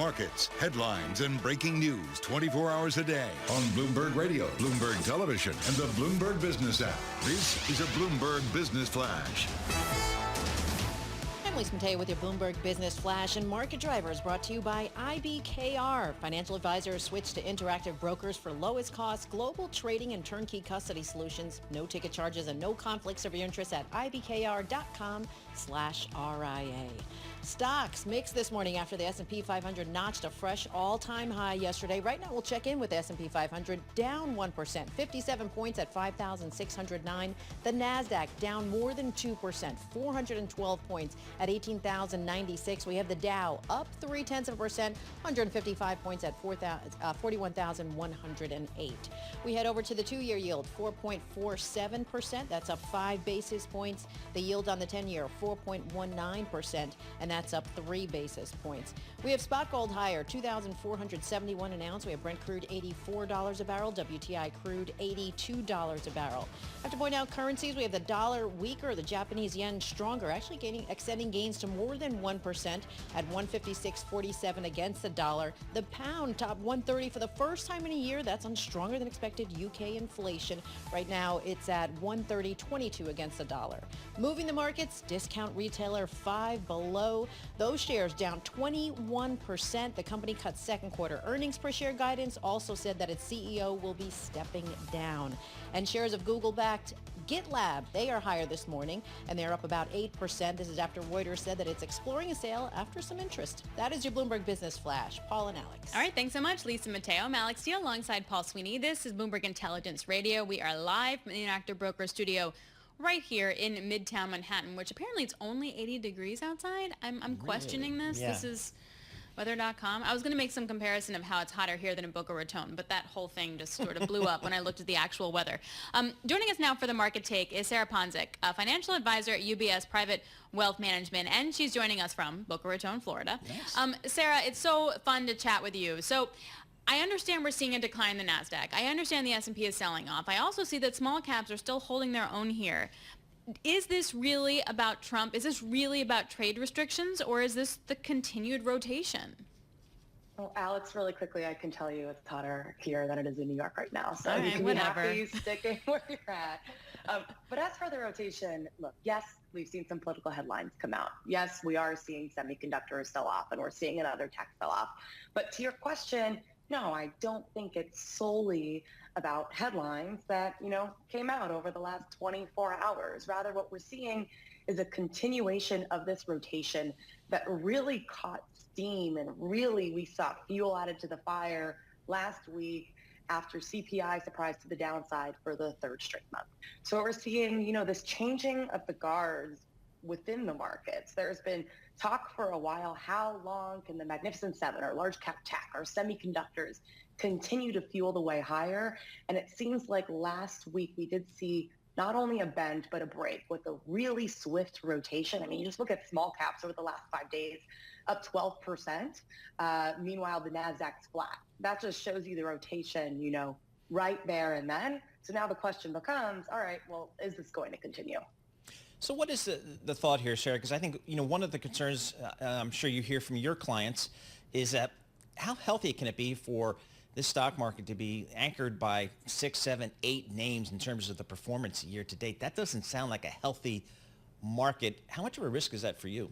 markets, headlines, and breaking news 24 hours a day on Bloomberg Radio, Bloomberg Television, and the Bloomberg Business app. This is a Bloomberg Business Flash. I'm Lisa Mateo with your Bloomberg Business Flash, and Market Driver is brought to you by IBKR. Financial advisors switch to Interactive Brokers for lowest cost, global trading and turnkey custody solutions. No ticket charges and no conflicts of your interest at ibkr.com/RIA. Stocks mixed this morning after the S&P 500 notched a fresh all-time high yesterday. Right now, we'll check in with the S&P 500 down 1%, 57 points at 5,609. The NASDAQ down more than 2%, 412 points at 18,096. We have the Dow up 0.3%, 155 points at 41,108. We head over to the two-year yield, 4.47%. That's up 5 basis points. The yield on the 10-year, 4.19%, and that's up 3 basis points. We have spot gold higher, $2,471 an ounce. We have Brent crude $84 a barrel, WTI crude $82 a barrel. I have to point out currencies. We have the dollar weaker, the Japanese yen stronger, actually extending gains to more than 1% at 156.47 against the dollar. The pound top 130 for the first time in a year. That's on stronger than expected UK inflation. Right now, it's at 130.22 against the dollar. Moving the markets, discount retailer Five Below. Those shares down 21%. The company cut second quarter earnings per share guidance, also said that its CEO will be stepping down. And shares of Google-backed GitLab, they are higher this morning, and they're up about 8%. This is after Reuters said that it's exploring a sale after some interest. That is your Bloomberg Business Flash. Paul and Alex. All right, thanks so much, Lisa Mateo. I'm Alex Steele alongside Paul Sweeney. This is Bloomberg Intelligence Radio. We are live from the Interactive Broker Studio right here in Midtown Manhattan, which apparently it's only 80 degrees outside. I'm questioning this. Yeah. This is weather.com. I was going to make some comparison of how it's hotter here than in Boca Raton, but that whole thing just sort of blew up when I looked at the actual weather. Joining us now for the market take is Sarah Ponzik, a financial advisor at UBS Private Wealth Management, and she's joining us from Boca Raton, Florida. Nice. Sarah, it's so fun to chat with you. So I understand we're seeing a decline in the NASDAQ. I understand the S&P is selling off. I also see that small caps are still holding their own here. Is this really about Trump? Is this really about trade restrictions, or is this the continued rotation? Well, Alex, really quickly, I can tell you it's hotter here than it is in New York right now. So all you right, can whatever. be happy sticking where you're at. But as for the rotation, look, yes, we've seen some political headlines come out. Yes, we are seeing semiconductors sell off, and we're seeing another tech sell off. But to your question, no, I don't think it's solely about headlines that, came out over the last 24 hours. Rather, what we're seeing is a continuation of this rotation that really caught steam, and really we saw fuel added to the fire last week after CPI surprised to the downside for the third straight month. So we're seeing, this changing of the guards within the markets. There's been talk for a while, how long can the Magnificent Seven or large cap tech or semiconductors continue to fuel the way higher? And it seems like last week we did see not only a bend, but a break with a really swift rotation. I mean, you just look at small caps over the last 5 days, up 12%. Meanwhile, the NASDAQ's flat. That just shows you the rotation, right there and then. So now the question becomes, all right, well, is this going to continue? So what is the thought here, Sarah? Because I think, one of the concerns I'm sure you hear from your clients is that how healthy can it be for this stock market to be anchored by 6, 7, 8 names in terms of the performance year to date? That doesn't sound like a healthy market. How much of a risk is that for you?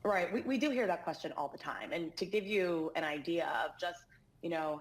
Right. We do hear that question all the time. And to give you an idea of just,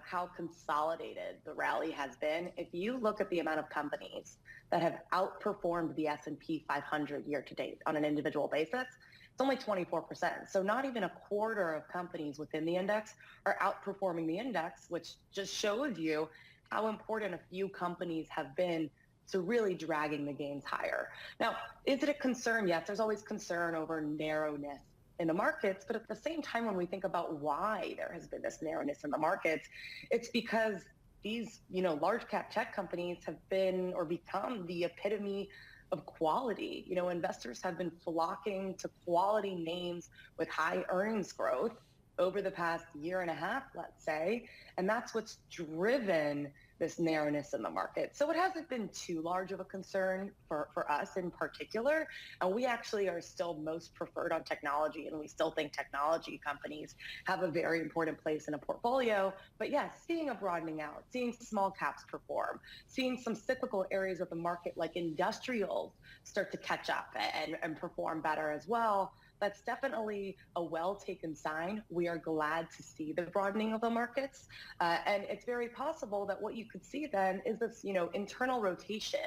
how consolidated the rally has been, if you look at the amount of companies that have outperformed the S&P 500 year to date on an individual basis, it's only 24%. So not even a quarter of companies within the index are outperforming the index, which just shows you how important a few companies have been to really dragging the gains higher. Now, is it a concern? Yes, there's always concern over narrowness in the markets, but at the same time, when we think about why there has been this narrowness in the markets, it's because these, large cap tech companies have been or become the epitome of quality. Investors have been flocking to quality names with high earnings growth, over the past year and a half, let's say, and that's what's driven this narrowness in the market. So it hasn't been too large of a concern for us in particular, and we actually are still most preferred on technology, and we still think technology companies have a very important place in a portfolio. But yes, seeing a broadening out, seeing small caps perform, seeing some cyclical areas of the market like industrials start to catch up and perform better as well, that's definitely a well-taken sign. We are glad to see the broadening of the markets. And it's very possible that what you could see then is this, internal rotation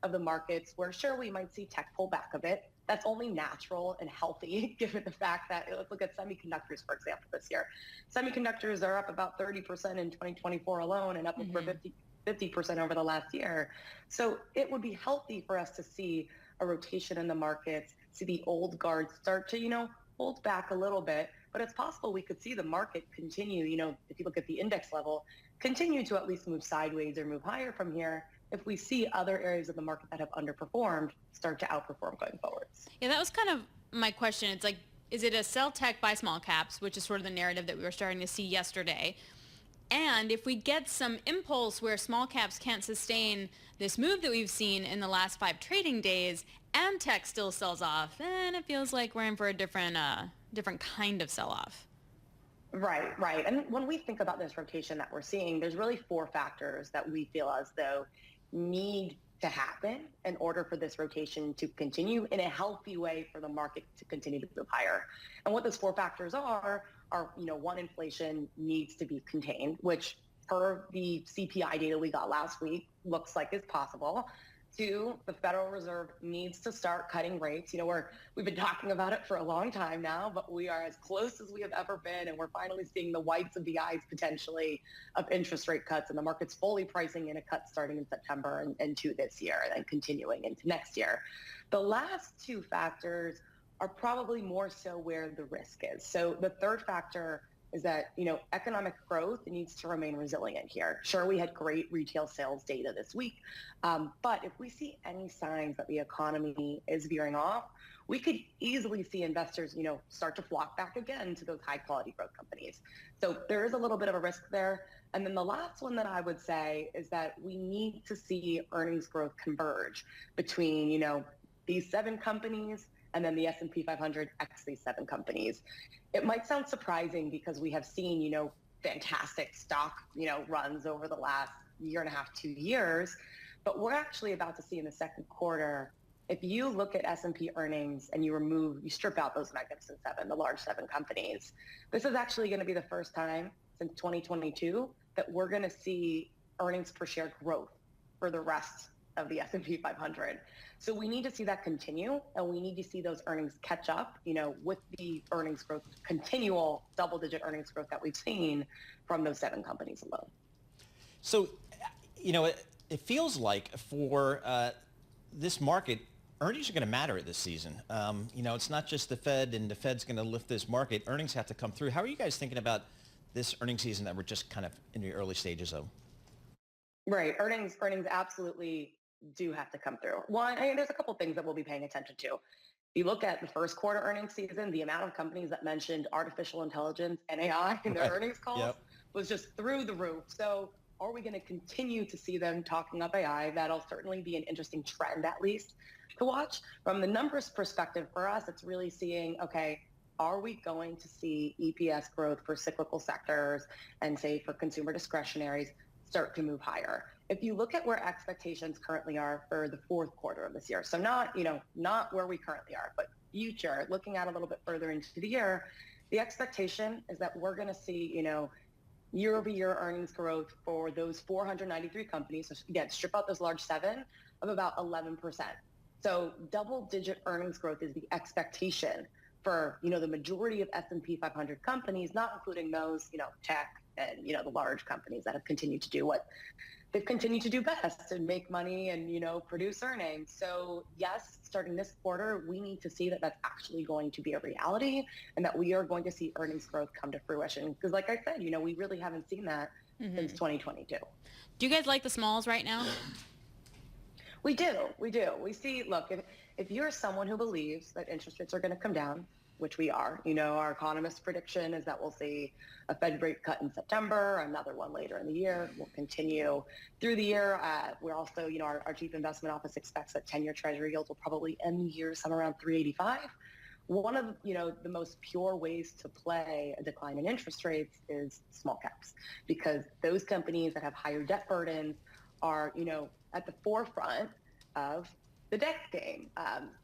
of the markets where sure, we might see tech pull back a bit. That's only natural and healthy given the fact that, let's look at semiconductors, for example, this year. Semiconductors are up about 30% in 2024 alone and up over 50% over the last year. So it would be healthy for us to see a rotation in the markets, see the old guard start to, hold back a little bit, but it's possible we could see the market continue, if you look at the index level, continue to at least move sideways or move higher from here if we see other areas of the market that have underperformed start to outperform going forwards. Yeah, that was kind of my question. It's like, is it a sell tech, buy small caps, which is sort of the narrative that we were starting to see yesterday? And if we get some impulse where small caps can't sustain this move that we've seen in the last 5 trading days and tech still sells off, then it feels like we're in for a different kind of sell-off. Right. And when we think about this rotation that we're seeing, there's really 4 factors that we feel as though need to happen in order for this rotation to continue in a healthy way for the market to continue to move higher. And what those 4 factors are, one, inflation needs to be contained, which per the CPI data we got last week looks like is possible. 2, the Federal Reserve needs to start cutting rates. We've been talking about it for a long time now, but we are as close as we have ever been, and we're finally seeing the whites of the eyes potentially of interest rate cuts, and the market's fully pricing in a cut starting in September and to this year and then continuing into next year. The last 2 factors are probably more so where the risk is. So the third factor is that, economic growth needs to remain resilient here. Sure, we had great retail sales data this week, but if we see any signs that the economy is veering off, we could easily see investors, start to flock back again to those high quality growth companies. So there is a little bit of a risk there. And then the last one that I would say is that we need to see earnings growth converge between, these 7 companies and then the S&P 500 x these 7 companies. It might sound surprising because we have seen, fantastic stock, runs over the last year and a half, 2 years, but we're actually about to see in the second quarter, if you look at S&P earnings and you strip out those magnificent 7, the large 7 companies, this is actually going to be the first time since 2022 that we're going to see earnings per share growth for the rest of the S&P 500. So we need to see that continue, and we need to see those earnings catch up, with the earnings growth, continual double-digit earnings growth that we've seen from those 7 companies alone. So, it feels like for this market, earnings are going to matter this season. It's not just the Fed, and the Fed's going to lift this market. Earnings have to come through. How are you guys thinking about this earnings season that we're just kind of in the early stages of? Right. Earnings absolutely do have to come through. One, there's a couple things that we'll be paying attention to. If you look at the first quarter earnings season, the amount of companies that mentioned artificial intelligence and AI in their earnings calls was just through the roof. So are we going to continue to see them talking up AI? That'll certainly be an interesting trend, at least, to watch. From the numbers perspective for us, it's really seeing, okay, are we going to see EPS growth for cyclical sectors and say for consumer discretionaries start to move higher? If you look at where expectations currently are for the fourth quarter of this year, so not where we currently are, but future, looking out a little bit further into the year, the expectation is that we're going to see, year-over-year earnings growth for those 493 companies. So again, strip out those large 7 of about 11%. So double-digit earnings growth is the expectation for, the majority of S&P 500 companies, not including those, tech and, the large companies that have continued to do what they've continued to do best and make money and, produce earnings. So yes, starting this quarter, we need to see that that's actually going to be a reality and that we are going to see earnings growth come to fruition. Because like I said, we really haven't seen that since 2022. Do you guys like the smalls right now? We do. We see, look, if you're someone who believes that interest rates are going to come down, which we are. Our economist prediction is that we'll see a Fed rate cut in September, another one later in the year. We'll continue through the year. We're also, our chief investment office expects that 10-year Treasury yields will probably end the year somewhere around 385. One of, the most pure ways to play a decline in interest rates is small caps, because those companies that have higher debt burdens are, at the forefront of the debt game,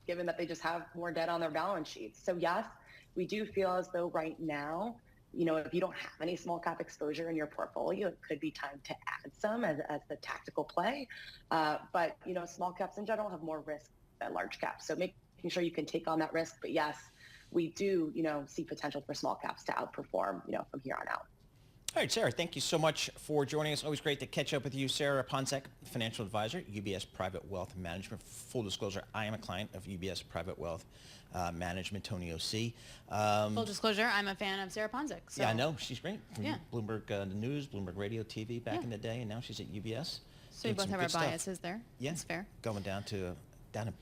given that they just have more debt on their balance sheets. So yes, we do feel as though right now, if you don't have any small cap exposure in your portfolio, it could be time to add some as the tactical play. But, small caps in general have more risk than large caps. So making sure you can take on that risk. But yes, we do, see potential for small caps to outperform, from here on out. All right, Sarah, thank you so much for joining us. Always great to catch up with you. Sarah Ponczek, financial advisor, UBS Private Wealth Management. Full disclosure, I am a client of UBS Private Wealth Management, Tony O.C. Full disclosure, I'm a fan of Sarah Ponczek. So. Yeah, I know. She's great. From Yeah. Bloomberg News, Bloomberg Radio, TV back in the day, and now she's at UBS. So we both have our biases there. Yeah, that's fair. Going down in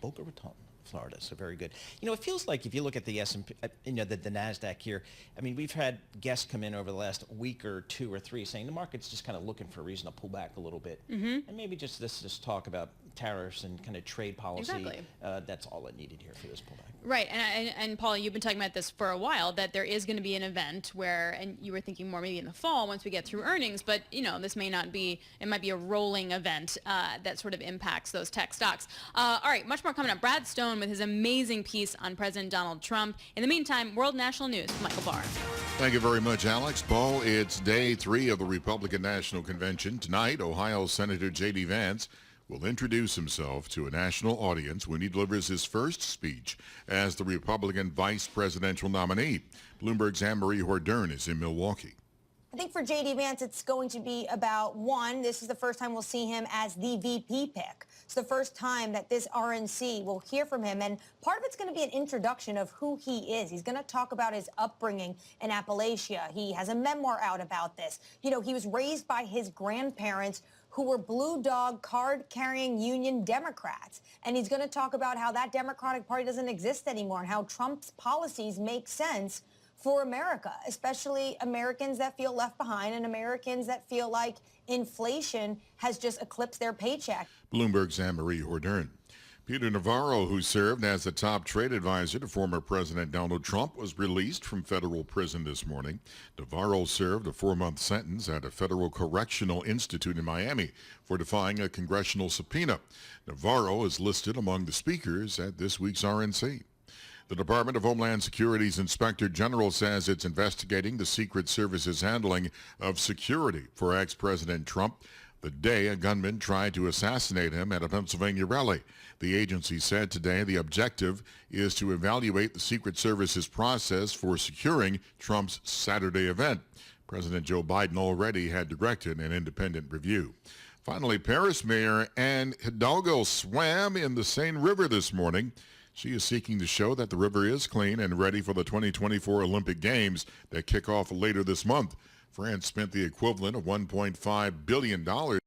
Boca Raton, Florida, so very good. It feels like if you look at the S&P, the NASDAQ here, I mean, we've had guests come in over the last week or 2 or 3 saying the market's just kind of looking for a reason to pull back a little bit. Mm-hmm. And maybe just talk about tariffs and kind of trade policy. Exactly. That's all it needed here for this pullback. Right, and Paul, you've been talking about this for a while, that there is going to be an event where, and you were thinking more maybe in the fall once we get through earnings, but this may not be, it might be a rolling event that sort of impacts those tech stocks. All right, much more coming up. Brad Stone with his amazing piece on President Donald Trump. In the meantime, World National News, Michael Barr. Thank you very much, Alex. Paul, it's day 3 of the Republican National Convention. Tonight, Ohio Senator J.D. Vance will introduce himself to a national audience when he delivers his first speech as the Republican vice presidential nominee. Bloomberg's Anne-Marie Hordern is in Milwaukee. I think for J.D. Vance, it's going to be about, one, this is the first time we'll see him as the VP pick. It's the first time that this RNC will hear from him, and part of it's going to be an introduction of who he is. He's going to talk about his upbringing in Appalachia. He has a memoir out about this. He was raised by his grandparents who were blue dog card-carrying Union Democrats. And he's going to talk about how that Democratic Party doesn't exist anymore and how Trump's policies make sense for America, especially Americans that feel left behind and Americans that feel like inflation has just eclipsed their paycheck. Bloomberg's Anne-Marie Hordern. Peter Navarro, who served as the top trade advisor to former President Donald Trump, was released from federal prison this morning. Navarro served a 4-month sentence at a federal correctional institute in Miami for defying a congressional subpoena. Navarro is listed among the speakers at this week's RNC. The Department of Homeland Security's Inspector General says it's investigating the Secret Service's handling of security for ex-President Trump the day a gunman tried to assassinate him at a Pennsylvania rally. The agency said today the objective is to evaluate the Secret Service's process for securing Trump's Saturday event. President Joe Biden already had directed an independent review. Finally, Paris Mayor Anne Hidalgo swam in the Seine River this morning. She is seeking to show that the river is clean and ready for the 2024 Olympic Games that kick off later this month. France spent the equivalent of $1.5 billion.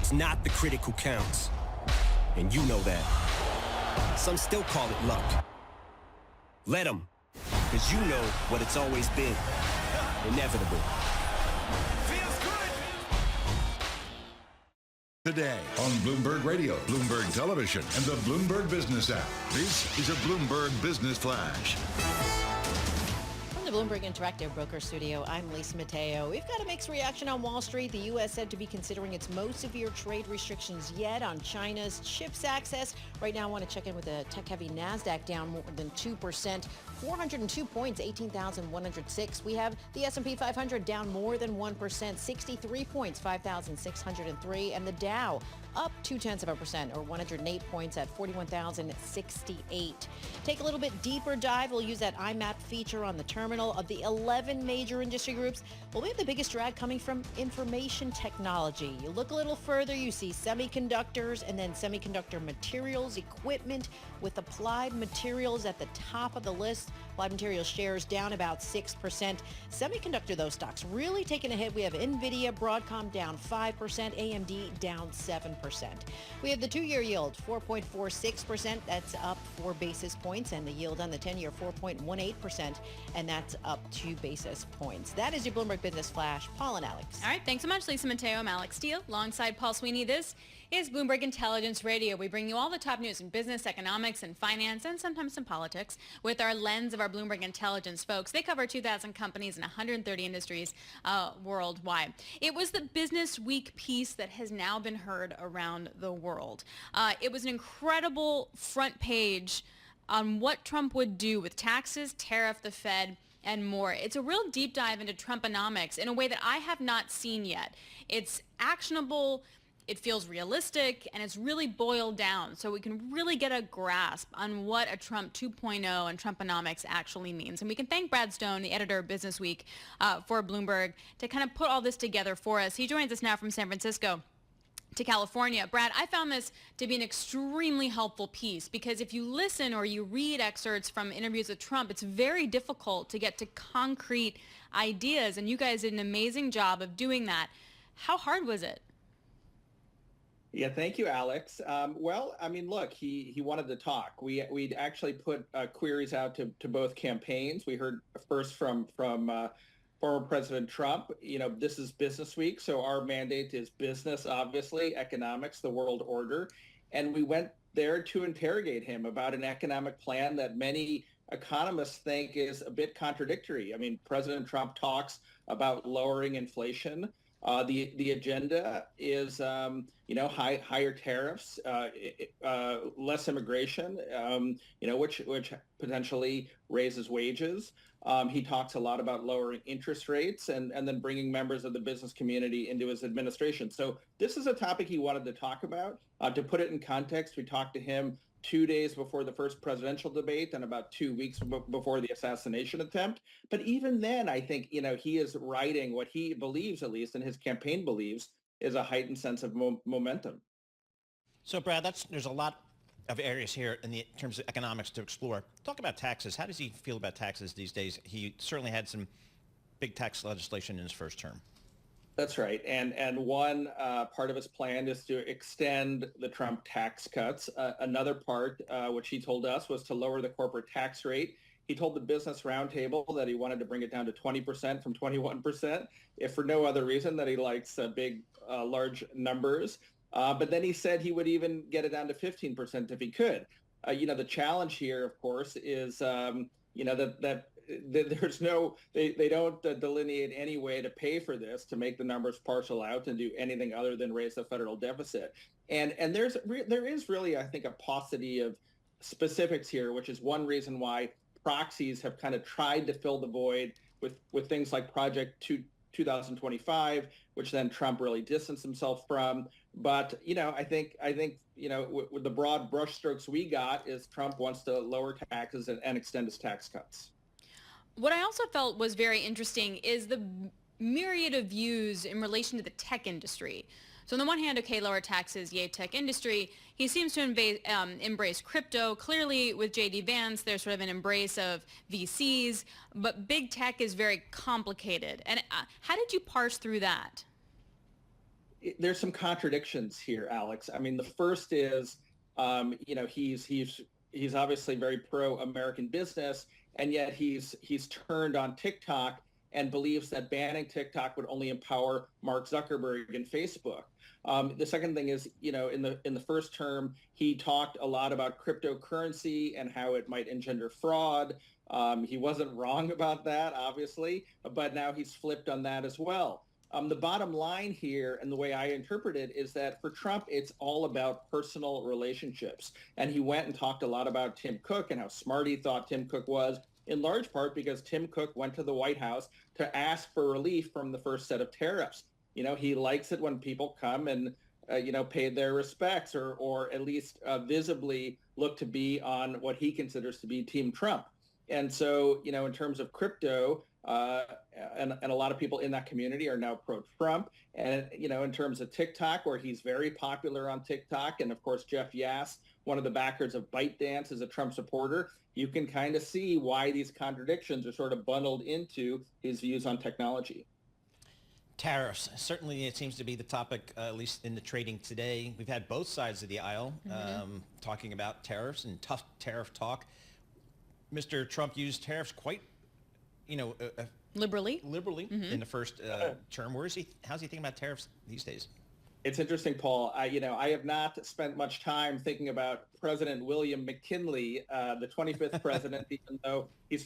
It's not the critic who counts. And you know that. Some still call it luck. Let them, because you know what it's always been. Inevitable. Today on Bloomberg Radio, Bloomberg Television, and the Bloomberg Business app. This is a Bloomberg Business Flash. From the Bloomberg Interactive Broker Studio, I'm Lisa Mateo. We've got a mixed reaction on Wall Street. The U.S. said to be considering its most severe trade restrictions yet on China's chips access. Right now, I want to check in with the tech-heavy NASDAQ down more than 2%. 402 points, 18,106. We have the S&P 500 down more than 1%, 63 points, 5,603. And the Dow up 0.2%, or 108 points at 41,068. Take a little bit deeper dive. We'll use that IMAP feature on the terminal. Of the 11 major industry groups, well, we have the biggest drag coming from information technology. You look a little further, you see semiconductors and then semiconductor materials, equipment, with Applied Materials at the top of the list. Applied Materials shares down about 6%. Semiconductor, those stocks really taking a hit. We have NVIDIA, Broadcom down 5%, AMD down 7%. We have the 2-year yield, 4.46%. That's up 4 basis points. And the yield on the 10-year, 4.18%. And that's up 2 basis points. That is your Bloomberg Business Flash. Paul and Alex. All right, thanks so much, Lisa Mateo. I'm Alex Steele, alongside Paul Sweeney. This is Bloomberg Intelligence Radio. We bring you all the top news in business, economics, and finance, and sometimes some politics, with our lens of our Bloomberg Intelligence folks. They cover 2,000 companies in 130 industries worldwide. It was the Business Week piece that has now been heard around the world. It was an incredible front page on what Trump would do with taxes, tariff, the Fed, and more. It's a real deep dive into Trumponomics in a way that I have not seen yet. It's actionable, it feels realistic, and it's really boiled down so we can really get a grasp on what a Trump 2.0 and Trumponomics actually means. And we can thank Brad Stone, the editor of Business Week for Bloomberg, to kind of put all this together for us. He joins us now from San Francisco to California. Brad, I found this to be an extremely helpful piece because if you listen or you read excerpts from interviews with Trump, it's very difficult to get to concrete ideas, and you guys did an amazing job of doing that. How hard was it? Yeah, thank you, Alex. Well, I mean, look, he wanted to talk. We'd actually put queries out to both campaigns. We heard first from former President Trump. You know, this is Business Week, so our mandate is business, obviously, economics, the world order. And we went there to interrogate him about an economic plan that many economists think is a bit contradictory. I mean, President Trump talks about lowering inflation. The agenda is, higher tariffs, less immigration, which potentially raises wages. He talks a lot about lowering interest rates and then bringing members of the business community into his administration. So this is a topic he wanted to talk about. To put it in context, we talked to him 2 days before the first presidential debate and about 2 weeks before the assassination attempt. But even then, I think, he is riding what he believes, at least, and his campaign believes, is a heightened sense of momentum. So, Brad, there's a lot of areas here in terms of economics to explore. Talk about taxes. How does he feel about taxes these days? He certainly had some big tax legislation in his first term. That's right. And one part of his plan is to extend the Trump tax cuts. Another part, which he told us, was to lower the corporate tax rate. He told the Business Roundtable that he wanted to bring it down to 20% from 21%, if for no other reason that he likes big, large numbers. But then he said he would even get it down to 15% if he could. The challenge here, of course, is, that there's they don't delineate any way to pay for this, to make the numbers parcel out and do anything other than raise the federal deficit. And there is really, I think, a paucity of specifics here, which is one reason why proxies have kind of tried to fill the void with things like Project 2025, which then Trump really distanced himself from. But, I think with the broad brushstrokes we got is Trump wants to lower taxes and extend his tax cuts. What I also felt was very interesting is the myriad of views in relation to the tech industry. So on the one hand, okay, lower taxes, yay, tech industry. He seems to embrace crypto. Clearly, with J.D. Vance, there's sort of an embrace of VCs, but big tech is very complicated. And how did you parse through that? there's some contradictions here, Alex. I mean, the first is, he's obviously very pro-American business, and yet he's turned on TikTok and believes that banning TikTok would only empower Mark Zuckerberg and Facebook. The second thing is, in the first term, he talked a lot about cryptocurrency and how it might engender fraud. He wasn't wrong about that, obviously, but now he's flipped on that as well. The bottom line here, and the way I interpret it, is that for Trump, it's all about personal relationships. And he went and talked a lot about Tim Cook and how smart he thought Tim Cook was, in large part because Tim Cook went to the White House to ask for relief from the first set of tariffs. He likes it when people come and, pay their respects or at least visibly look to be on what he considers to be Team Trump. And so, in terms of crypto, and a lot of people in that community are now pro-Trump. And, in terms of TikTok, where he's very popular on TikTok, and of course, Jeff Yass, one of the backers of ByteDance, is a Trump supporter, you can kind of see why these contradictions are sort of bundled into his views on technology. Tariffs. Certainly it seems to be the topic, at least in the trading today. We've had both sides of the aisle talking about tariffs and tough tariff talk. Mr. Trump used tariffs quite, liberally in the first term. How's he thinking about tariffs these days? It's interesting, Paul. I have not spent much time thinking about President William McKinley, the 25th president, even though he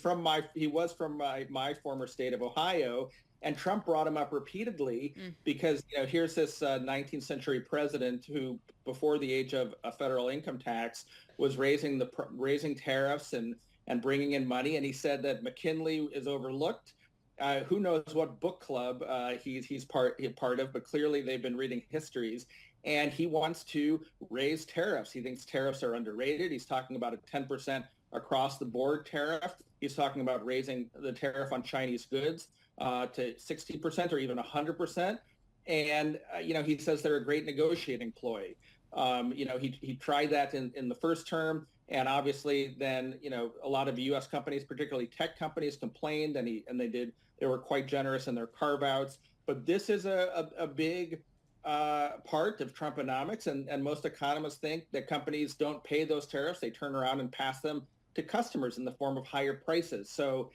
was from my former state of Ohio. And Trump brought him up repeatedly because, here's this 19th century president who, before the age of a federal income tax, was raising tariffs and bringing in money. And he said that McKinley is overlooked. Who knows what book club he's part of, but clearly they've been reading histories. And he wants to raise tariffs. He thinks tariffs are underrated. He's talking about a 10% across the board tariff. He's talking about raising the tariff on Chinese goods to 60% or even 100%. And, he says they're a great negotiating ploy. He tried that in the first term. And obviously then, a lot of U.S. companies, particularly tech companies, complained they were quite generous in their carve-outs. But this is a big part of Trumponomics. And most economists think that companies don't pay those tariffs. They turn around and pass them to customers in the form of higher prices. So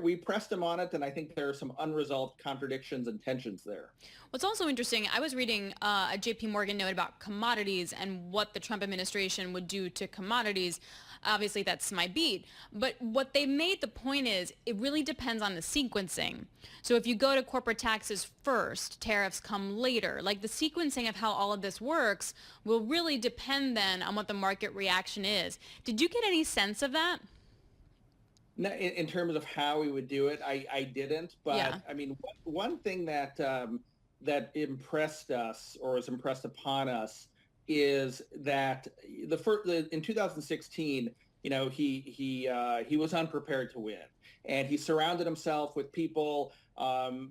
we pressed him on it, and I think there are some unresolved contradictions and tensions there. What's also interesting, I was reading a JP Morgan note about commodities and what the Trump administration would do to commodities. Obviously, that's my beat. But what they made the point is it really depends on the sequencing. So if you go to corporate taxes first, tariffs come later. Like the sequencing of how all of this works will really depend then on what the market reaction is. Did you get any sense of that? No, in terms of how we would do it, I didn't. But yeah. I mean, one thing that impressed us or was impressed upon us is that in 2016, he was unprepared to win, and he surrounded himself with people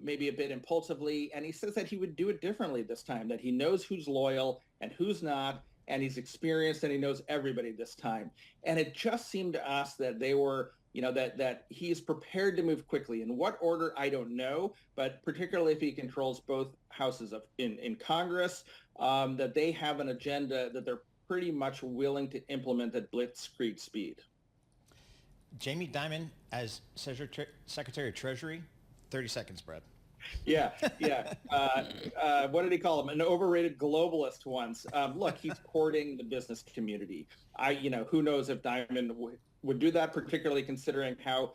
maybe a bit impulsively, and he says that he would do it differently this time. That he knows who's loyal and who's not, and he's experienced and he knows everybody this time. And it just seemed to us that they were. That he's prepared to move quickly. In what order, I don't know, but particularly if he controls both houses in Congress, that they have an agenda that they're pretty much willing to implement at blitzkrieg speed. Jamie Dimon as Secretary of Treasury, 30 seconds, Brad. Yeah. What did he call him? An overrated globalist once. Look, he's courting the business community. Who knows if Dimon would do that, particularly considering how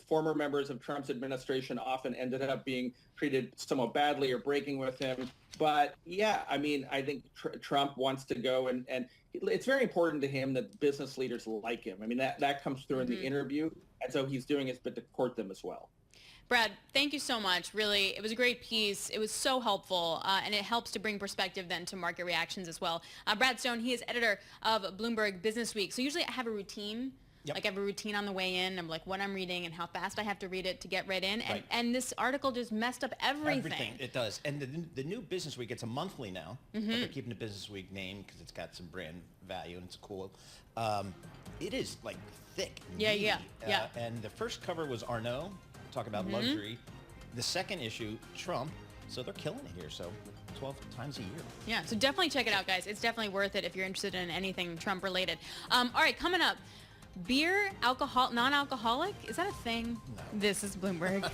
former members of Trump's administration often ended up being treated somewhat badly or breaking with him. But yeah, I mean, I think Trump wants to go and it's very important to him that business leaders like him. I mean, that comes through in the interview. And so he's doing his bit to court them as well. Brad, thank you so much. Really, it was a great piece. It was so helpful, and it helps to bring perspective then to market reactions as well. Brad Stone, he is editor of Bloomberg Business Week. So usually I have a routine. Yep. Like I have a routine on the way in. I'm like what I'm reading and how fast I have to read it to get read in. And, and this article just messed up everything. It does. And the new Business Week, it's a monthly now. But they're keeping the Business Week name because it's got some brand value and it's cool. It is like thick. Yeah. And the first cover was Arnault. Talk about luxury. The second issue, Trump. So they're killing it here. So 12 times a year. Yeah, so definitely check it out, guys. It's definitely worth it if you're interested in anything Trump related. All right, coming up, beer, alcohol, non-alcoholic, is that a thing? No. This is Bloomberg.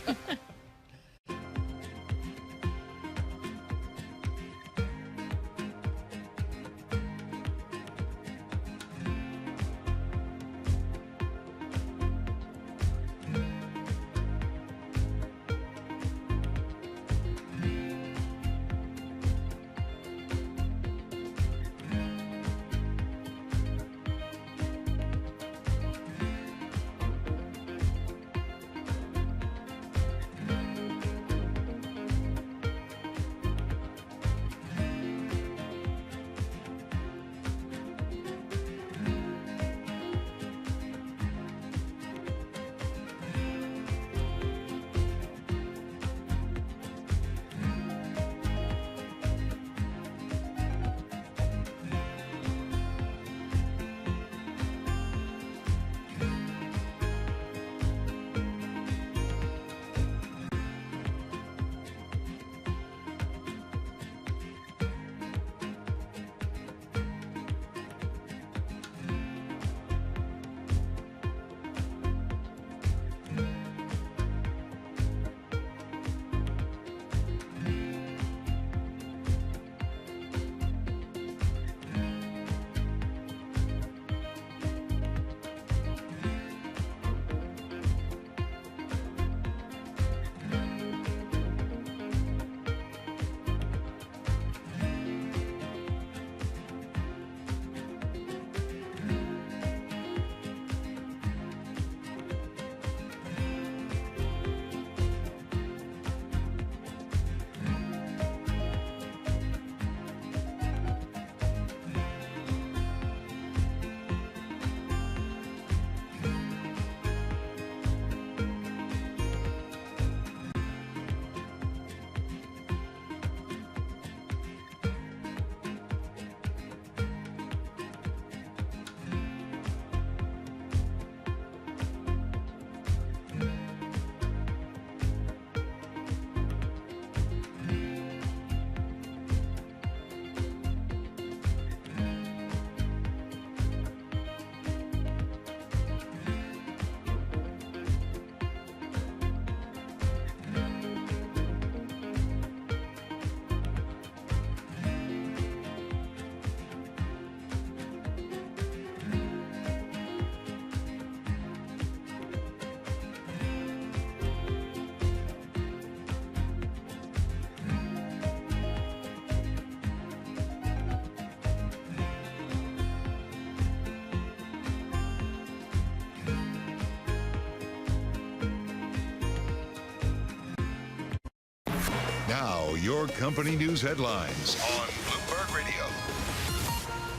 Now, your company news headlines on Bloomberg Radio.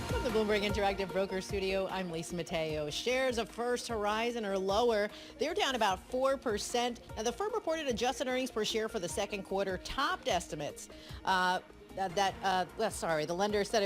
From the Bloomberg Interactive Broker Studio, I'm Lisa Mateo. Shares of First Horizon are lower. They're down about 4%. Now, the firm reported adjusted earnings per share for the second quarter topped estimates. The lender said